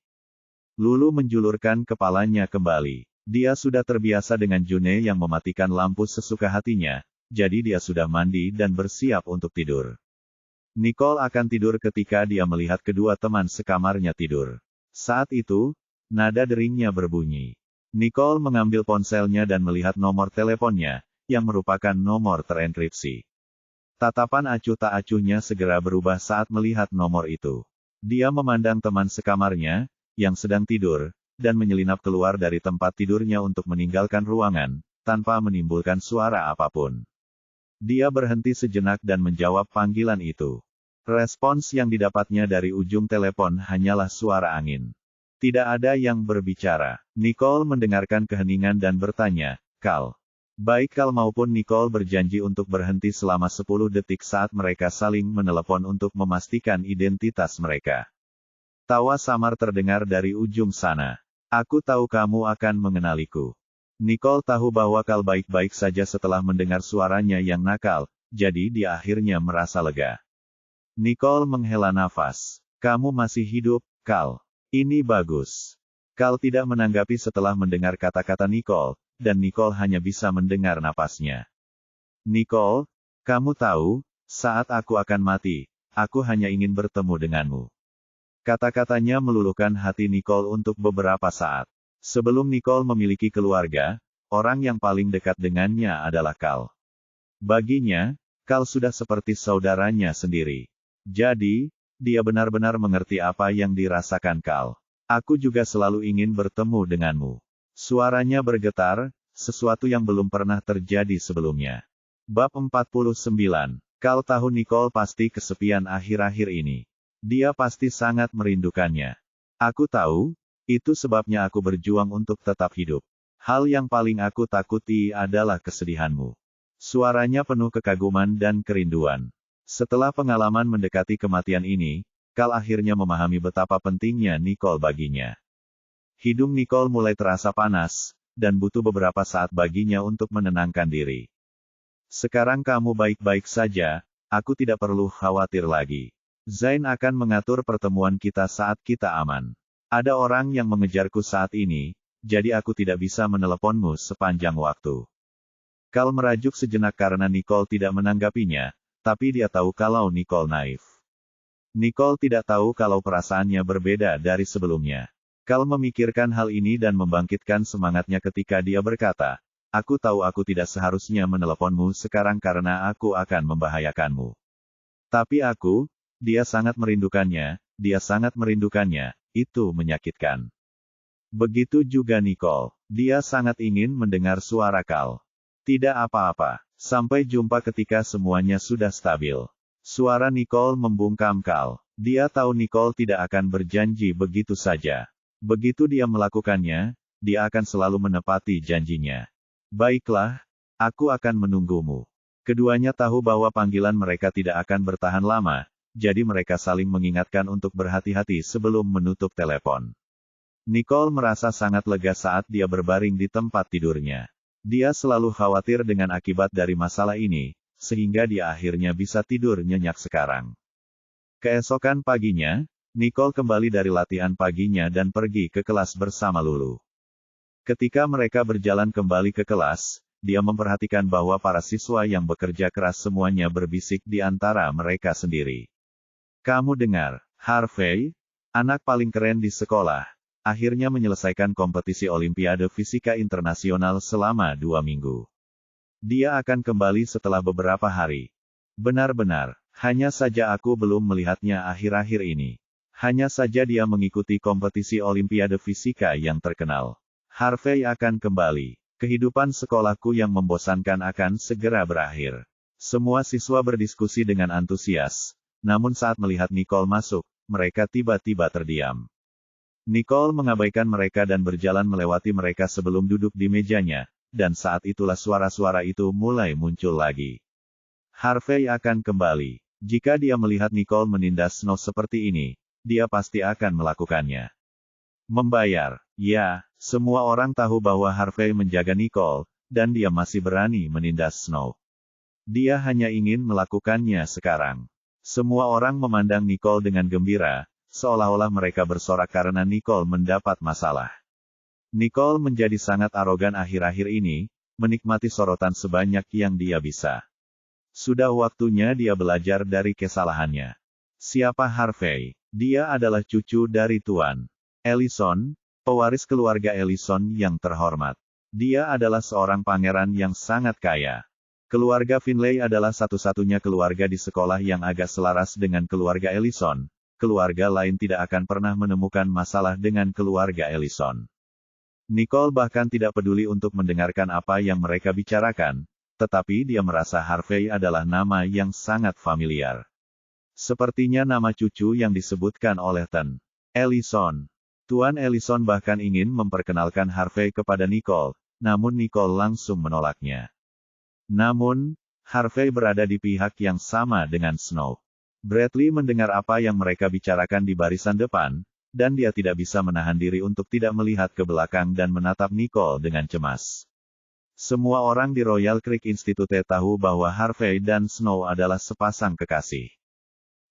Lulu menjulurkan kepalanya kembali. Dia sudah terbiasa dengan June yang mematikan lampu sesuka hatinya, jadi dia sudah mandi dan bersiap untuk tidur. Nicole akan tidur ketika dia melihat kedua teman sekamarnya tidur. Saat itu, nada deringnya berbunyi. Nicole mengambil ponselnya dan melihat nomor teleponnya, yang merupakan nomor terenkripsi. Tatapan acuh tak acuhnya segera berubah saat melihat nomor itu. Dia memandang teman sekamarnya, yang sedang tidur, dan menyelinap keluar dari tempat tidurnya untuk meninggalkan ruangan, tanpa menimbulkan suara apapun. Dia berhenti sejenak dan menjawab panggilan itu. Respons yang didapatnya dari ujung telepon hanyalah suara angin. Tidak ada yang berbicara. Nicole mendengarkan keheningan dan bertanya, Kal. Baik Kal maupun Nicole berjanji untuk berhenti selama 10 detik saat mereka saling menelepon untuk memastikan identitas mereka. Tawa samar terdengar dari ujung sana. Aku tahu kamu akan mengenaliku. Nicole tahu bahwa Kal baik-baik saja setelah mendengar suaranya yang nakal, jadi dia akhirnya merasa lega. Nicole menghela nafas. Kamu masih hidup, Kal. Ini bagus. Kal tidak menanggapi setelah mendengar kata-kata Nicole, dan Nicole hanya bisa mendengar napasnya. Nicole, kamu tahu, saat aku akan mati, aku hanya ingin bertemu denganmu. Kata-katanya meluluhkan hati Nicole untuk beberapa saat. Sebelum Nicole memiliki keluarga, orang yang paling dekat dengannya adalah Kal. Baginya, Kal sudah seperti saudaranya sendiri. Jadi, dia benar-benar mengerti apa yang dirasakan Kal. Aku juga selalu ingin bertemu denganmu. Suaranya bergetar, sesuatu yang belum pernah terjadi sebelumnya. Bab 49. Kal tahu Nicole pasti kesepian akhir-akhir ini. Dia pasti sangat merindukannya. Aku tahu, itu sebabnya aku berjuang untuk tetap hidup. Hal yang paling aku takuti adalah kesedihanmu. Suaranya penuh kekaguman dan kerinduan. Setelah pengalaman mendekati kematian ini, Cal akhirnya memahami betapa pentingnya Nicole baginya. Hidung Nicole mulai terasa panas, dan butuh beberapa saat baginya untuk menenangkan diri. Sekarang kamu baik-baik saja, aku tidak perlu khawatir lagi. Zain akan mengatur pertemuan kita saat kita aman. Ada orang yang mengejarku saat ini, jadi aku tidak bisa meneleponmu sepanjang waktu. Cal merajuk sejenak karena Nicole tidak menanggapinya, tapi dia tahu kalau Nicole naif. Nicole tidak tahu kalau perasaannya berbeda dari sebelumnya. Cal memikirkan hal ini dan membangkitkan semangatnya ketika dia berkata, aku tahu aku tidak seharusnya meneleponmu sekarang karena aku akan membahayakanmu. Tapi dia sangat merindukannya, itu menyakitkan. Begitu juga Nicole, dia sangat ingin mendengar suara Cal. Tidak apa-apa, sampai jumpa ketika semuanya sudah stabil. Suara Nicole membungkam Cal. Dia tahu Nicole tidak akan berjanji begitu saja. Begitu dia melakukannya, dia akan selalu menepati janjinya. Baiklah, aku akan menunggumu. Keduanya tahu bahwa panggilan mereka tidak akan bertahan lama, jadi mereka saling mengingatkan untuk berhati-hati sebelum menutup telepon. Nicole merasa sangat lega saat dia berbaring di tempat tidurnya. Dia selalu khawatir dengan akibat dari masalah ini, sehingga dia akhirnya bisa tidur nyenyak sekarang. Keesokan paginya, Nicole kembali dari latihan paginya dan pergi ke kelas bersama Lulu. Ketika mereka berjalan kembali ke kelas, dia memperhatikan bahwa para siswa yang bekerja keras semuanya berbisik di antara mereka sendiri. Kamu dengar, Harvey, anak paling keren di sekolah, akhirnya menyelesaikan kompetisi Olimpiade Fisika Internasional selama 2 minggu. Dia akan kembali setelah beberapa hari. Benar-benar, hanya saja aku belum melihatnya akhir-akhir ini. Hanya saja dia mengikuti kompetisi Olimpiade Fisika yang terkenal. Harvey akan kembali. Kehidupan sekolahku yang membosankan akan segera berakhir. Semua siswa berdiskusi dengan antusias. Namun saat melihat Nicole masuk, mereka tiba-tiba terdiam. Nicole mengabaikan mereka dan berjalan melewati mereka sebelum duduk di mejanya, dan saat itulah suara-suara itu mulai muncul lagi. Harvey akan kembali. Jika dia melihat Nicole menindas Snow seperti ini, dia pasti akan melakukannya. Membayar. Ya, semua orang tahu bahwa Harvey menjaga Nicole, dan dia masih berani menindas Snow. Dia hanya ingin melakukannya sekarang. Semua orang memandang Nicole dengan gembira, seolah-olah mereka bersorak karena Nicole mendapat masalah. Nicole menjadi sangat arogan akhir-akhir ini, menikmati sorotan sebanyak yang dia bisa. Sudah waktunya dia belajar dari kesalahannya. Siapa Harvey? Dia adalah cucu dari Tuan Ellison, pewaris keluarga Ellison yang terhormat. Dia adalah seorang pangeran yang sangat kaya. Keluarga Finlay adalah satu-satunya keluarga di sekolah yang agak selaras dengan keluarga Ellison. Keluarga lain tidak akan pernah menemukan masalah dengan keluarga Ellison. Nicole bahkan tidak peduli untuk mendengarkan apa yang mereka bicarakan, tetapi dia merasa Harvey adalah nama yang sangat familiar. Sepertinya nama cucu yang disebutkan oleh Ten Ellison. Tuan Ellison bahkan ingin memperkenalkan Harvey kepada Nicole, namun Nicole langsung menolaknya. Namun, Harvey berada di pihak yang sama dengan Snow. Bradley mendengar apa yang mereka bicarakan di barisan depan, dan dia tidak bisa menahan diri untuk tidak melihat ke belakang dan menatap Nicole dengan cemas. Semua orang di Royal Creek Institute tahu bahwa Harvey dan Snow adalah sepasang kekasih.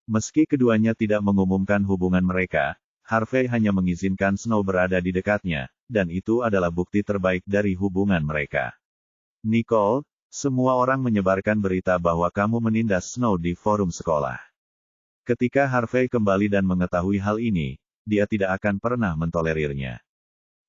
Meski keduanya tidak mengumumkan hubungan mereka, Harvey hanya mengizinkan Snow berada di dekatnya, dan itu adalah bukti terbaik dari hubungan mereka. Nicole, semua orang menyebarkan berita bahwa kamu menindas Snow di forum sekolah. Ketika Harvey kembali dan mengetahui hal ini, dia tidak akan pernah mentolerirnya.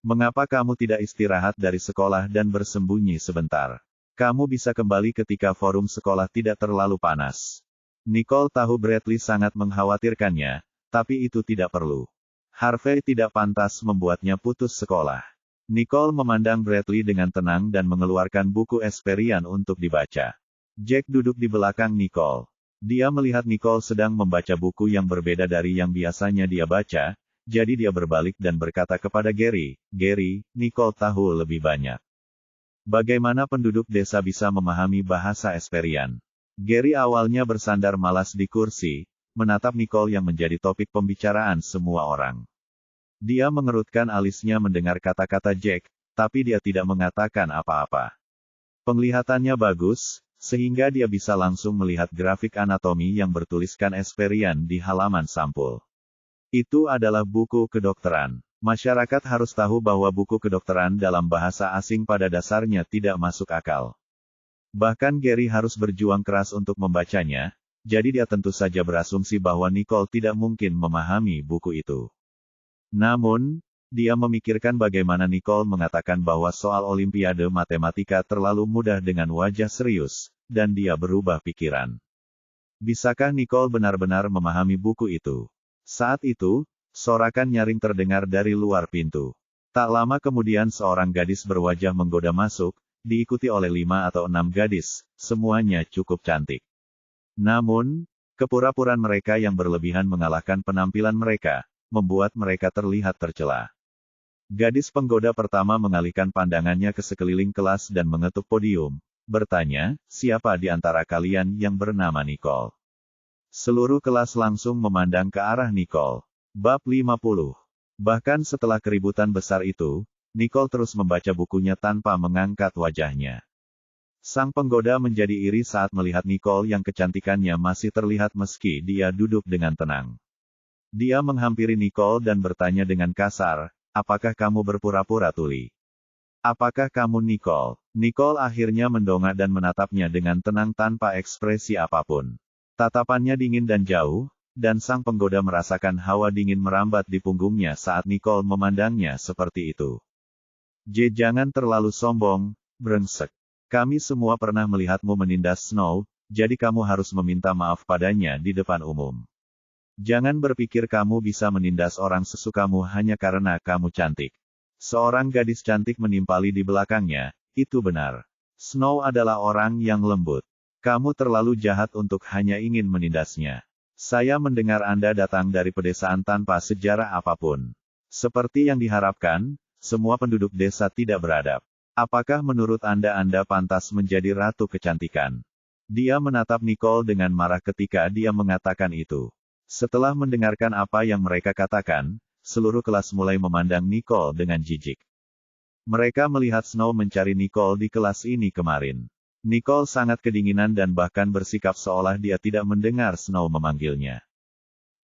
Mengapa kamu tidak istirahat dari sekolah dan bersembunyi sebentar? Kamu bisa kembali ketika forum sekolah tidak terlalu panas. Nicole tahu Bradley sangat mengkhawatirkannya, tapi itu tidak perlu. Harvey tidak pantas membuatnya putus sekolah. Nicole memandang Bradley dengan tenang dan mengeluarkan buku Esperian untuk dibaca. Jack duduk di belakang Nicole. Dia melihat Nicole sedang membaca buku yang berbeda dari yang biasanya dia baca, jadi dia berbalik dan berkata kepada Gary, "Gary, Nicole tahu lebih banyak. Bagaimana penduduk desa bisa memahami bahasa Esperian?" Gary awalnya bersandar malas di kursi, menatap Nicole yang menjadi topik pembicaraan semua orang. Dia mengerutkan alisnya mendengar kata-kata Jack, tapi dia tidak mengatakan apa-apa. Penglihatannya bagus, sehingga dia bisa langsung melihat grafik anatomi yang bertuliskan Esperian di halaman sampul. Itu adalah buku kedokteran. Masyarakat harus tahu bahwa buku kedokteran dalam bahasa asing pada dasarnya tidak masuk akal. Bahkan Gary harus berjuang keras untuk membacanya, jadi dia tentu saja berasumsi bahwa Nicole tidak mungkin memahami buku itu. Namun, dia memikirkan bagaimana Nicole mengatakan bahwa soal Olimpiade Matematika terlalu mudah dengan wajah serius, dan dia berubah pikiran. Bisakah Nicole benar-benar memahami buku itu? Saat itu, sorakan nyaring terdengar dari luar pintu. Tak lama kemudian seorang gadis berwajah menggoda masuk, diikuti oleh 5 atau 6 gadis, semuanya cukup cantik. Namun, kepura-puraan mereka yang berlebihan mengalahkan penampilan mereka, membuat mereka terlihat tercela. Gadis penggoda pertama mengalihkan pandangannya ke sekeliling kelas dan mengetuk podium, bertanya, siapa di antara kalian yang bernama Nicole? Seluruh kelas langsung memandang ke arah Nicole. Bab 50. Bahkan setelah keributan besar itu, Nicole terus membaca bukunya tanpa mengangkat wajahnya. Sang penggoda menjadi iri saat melihat Nicole yang kecantikannya masih terlihat meski dia duduk dengan tenang. Dia menghampiri Nicole dan bertanya dengan kasar, apakah kamu berpura-pura tuli? Apakah kamu Nicole? Nicole akhirnya mendongak dan menatapnya dengan tenang tanpa ekspresi apapun. Tatapannya dingin dan jauh, dan sang penggoda merasakan hawa dingin merambat di punggungnya saat Nicole memandangnya seperti itu. Jangan terlalu sombong, brengsek. Kami semua pernah melihatmu menindas Snow, jadi kamu harus meminta maaf padanya di depan umum. Jangan berpikir kamu bisa menindas orang sesukamu hanya karena kamu cantik. Seorang gadis cantik menimpali di belakangnya, itu benar. Snow adalah orang yang lembut. Kamu terlalu jahat untuk hanya ingin menindasnya. Saya mendengar Anda datang dari pedesaan tanpa sejarah apapun. Seperti yang diharapkan, semua penduduk desa tidak beradab. Apakah menurut Anda pantas menjadi ratu kecantikan? Dia menatap Nicole dengan marah ketika dia mengatakan itu. Setelah mendengarkan apa yang mereka katakan, seluruh kelas mulai memandang Nicole dengan jijik. Mereka melihat Snow mencari Nicole di kelas ini kemarin. Nicole sangat kedinginan dan bahkan bersikap seolah dia tidak mendengar Snow memanggilnya.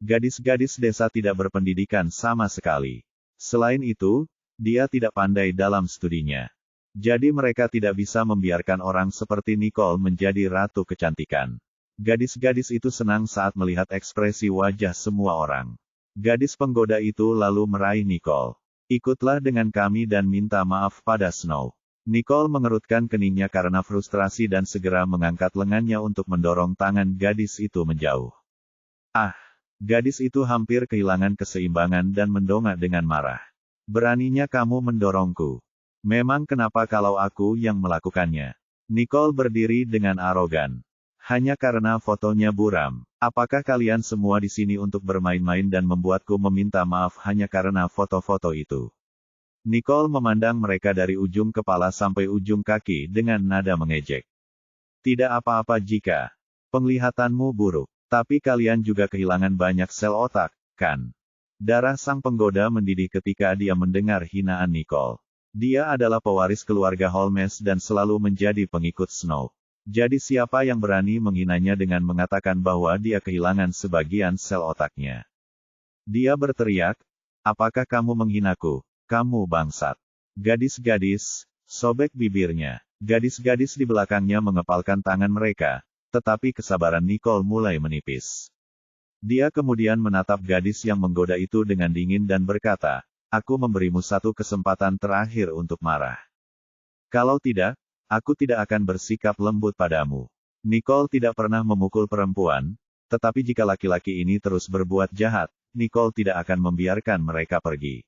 Gadis-gadis desa tidak berpendidikan sama sekali. Selain itu, dia tidak pandai dalam studinya. Jadi mereka tidak bisa membiarkan orang seperti Nicole menjadi ratu kecantikan. Gadis-gadis itu senang saat melihat ekspresi wajah semua orang. Gadis penggoda itu lalu meraih Nicole. Ikutlah dengan kami dan minta maaf pada Snow. Nicole mengerutkan keningnya karena frustrasi dan segera mengangkat lengannya untuk mendorong tangan gadis itu menjauh. Ah! Gadis itu hampir kehilangan keseimbangan dan mendongak dengan marah. Beraninya kamu mendorongku. Memang kenapa kalau aku yang melakukannya? Nicole berdiri dengan arogan. Hanya karena fotonya buram. Apakah kalian semua di sini untuk bermain-main dan membuatku meminta maaf hanya karena foto-foto itu? Nicole memandang mereka dari ujung kepala sampai ujung kaki dengan nada mengejek. Tidak apa-apa jika penglihatanmu buruk, tapi kalian juga kehilangan banyak sel otak, kan? Darah sang penggoda mendidih ketika dia mendengar hinaan Nicole. Dia adalah pewaris keluarga Holmes dan selalu menjadi pengikut Snow. Jadi siapa yang berani menghinanya dengan mengatakan bahwa dia kehilangan sebagian sel otaknya? Dia berteriak, apakah kamu menghinaku? Kamu bangsat. Gadis-gadis, sobek bibirnya. Gadis-gadis di belakangnya mengepalkan tangan mereka, tetapi kesabaran Nicole mulai menipis. Dia kemudian menatap gadis yang menggoda itu dengan dingin dan berkata, aku memberimu satu kesempatan terakhir untuk marah. Kalau tidak, aku tidak akan bersikap lembut padamu. Nicole tidak pernah memukul perempuan, tetapi jika laki-laki ini terus berbuat jahat, Nicole tidak akan membiarkan mereka pergi.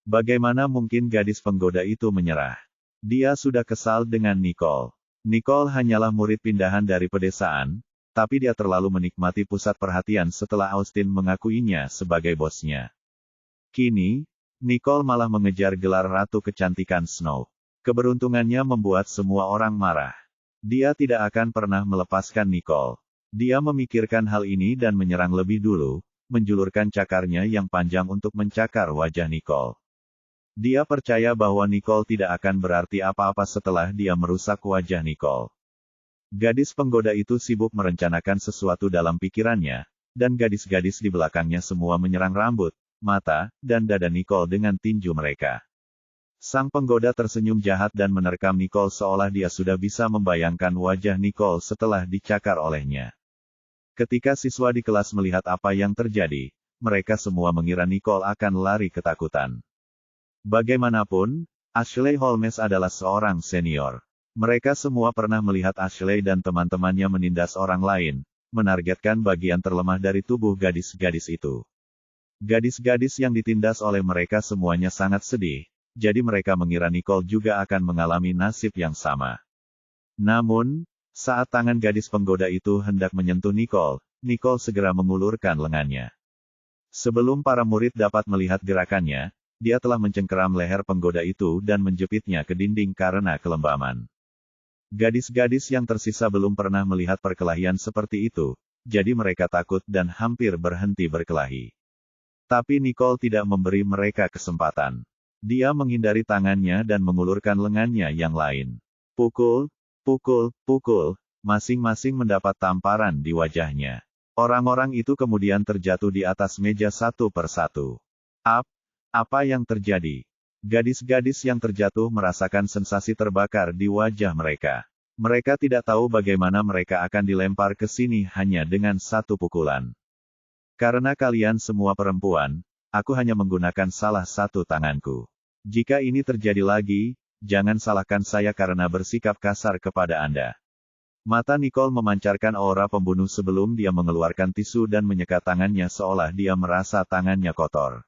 Bagaimana mungkin gadis penggoda itu menyerah? Dia sudah kesal dengan Nicole. Nicole hanyalah murid pindahan dari pedesaan, tapi dia terlalu menikmati pusat perhatian setelah Austin mengakuinya sebagai bosnya. Kini, Nicole malah mengejar gelar ratu kecantikan Snow. Keberuntungannya membuat semua orang marah. Dia tidak akan pernah melepaskan Nicole. Dia memikirkan hal ini dan menyerang lebih dulu, menjulurkan cakarnya yang panjang untuk mencakar wajah Nicole. Dia percaya bahwa Nicole tidak akan berarti apa-apa setelah dia merusak wajah Nicole. Gadis penggoda itu sibuk merencanakan sesuatu dalam pikirannya, dan gadis-gadis di belakangnya semua menyerang rambut, mata, dan dada Nicole dengan tinju mereka. Sang penggoda tersenyum jahat dan menerkam Nicole seolah dia sudah bisa membayangkan wajah Nicole setelah dicakar olehnya. Ketika siswa di kelas melihat apa yang terjadi, mereka semua mengira Nicole akan lari ketakutan. Bagaimanapun, Ashley Holmes adalah seorang senior. Mereka semua pernah melihat Ashley dan teman-temannya menindas orang lain, menargetkan bagian terlemah dari tubuh gadis-gadis itu. Gadis-gadis yang ditindas oleh mereka semuanya sangat sedih, jadi mereka mengira Nicole juga akan mengalami nasib yang sama. Namun, saat tangan gadis penggoda itu hendak menyentuh Nicole, Nicole segera mengulurkan lengannya. Sebelum para murid dapat melihat gerakannya, dia telah mencengkeram leher penggoda itu dan menjepitnya ke dinding karena kelembaman. Gadis-gadis yang tersisa belum pernah melihat perkelahian seperti itu, jadi mereka takut dan hampir berhenti berkelahi. Tapi Nicole tidak memberi mereka kesempatan. Dia menghindari tangannya dan mengulurkan lengannya yang lain. Pukul, pukul, pukul, masing-masing mendapat tamparan di wajahnya. Orang-orang itu kemudian terjatuh di atas meja satu persatu. Apa yang terjadi? Gadis-gadis yang terjatuh merasakan sensasi terbakar di wajah mereka. Mereka tidak tahu bagaimana mereka akan dilempar ke sini hanya dengan satu pukulan. Karena kalian semua perempuan, aku hanya menggunakan salah satu tanganku. Jika ini terjadi lagi, jangan salahkan saya karena bersikap kasar kepada Anda. Mata Nicole memancarkan aura pembunuh sebelum dia mengeluarkan tisu dan menyekat tangannya seolah dia merasa tangannya kotor.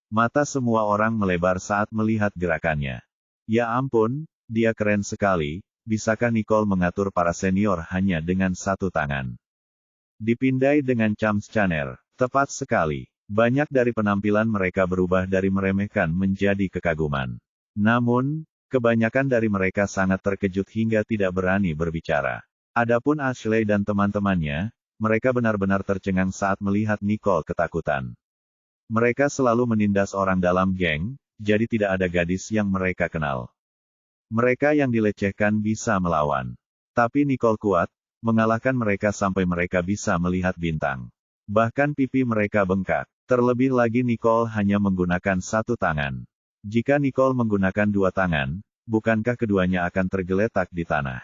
Mata semua orang melebar saat melihat gerakannya. Ya ampun, dia keren sekali, bisakah Nicole mengatur para senior hanya dengan satu tangan? Dipindai dengan Chump-Channer, tepat sekali. Banyak dari penampilan mereka berubah dari meremehkan menjadi kekaguman. Namun, kebanyakan dari mereka sangat terkejut hingga tidak berani berbicara. Adapun Ashley dan teman-temannya, mereka benar-benar tercengang saat melihat Nicole ketakutan. Mereka selalu menindas orang dalam geng, jadi tidak ada gadis yang mereka kenal. Mereka yang dilecehkan bisa melawan. Tapi Nicole kuat, mengalahkan mereka sampai mereka bisa melihat bintang. Bahkan pipi mereka bengkak. Terlebih lagi Nicole hanya menggunakan satu tangan. Jika Nicole menggunakan dua tangan, bukankah keduanya akan tergeletak di tanah?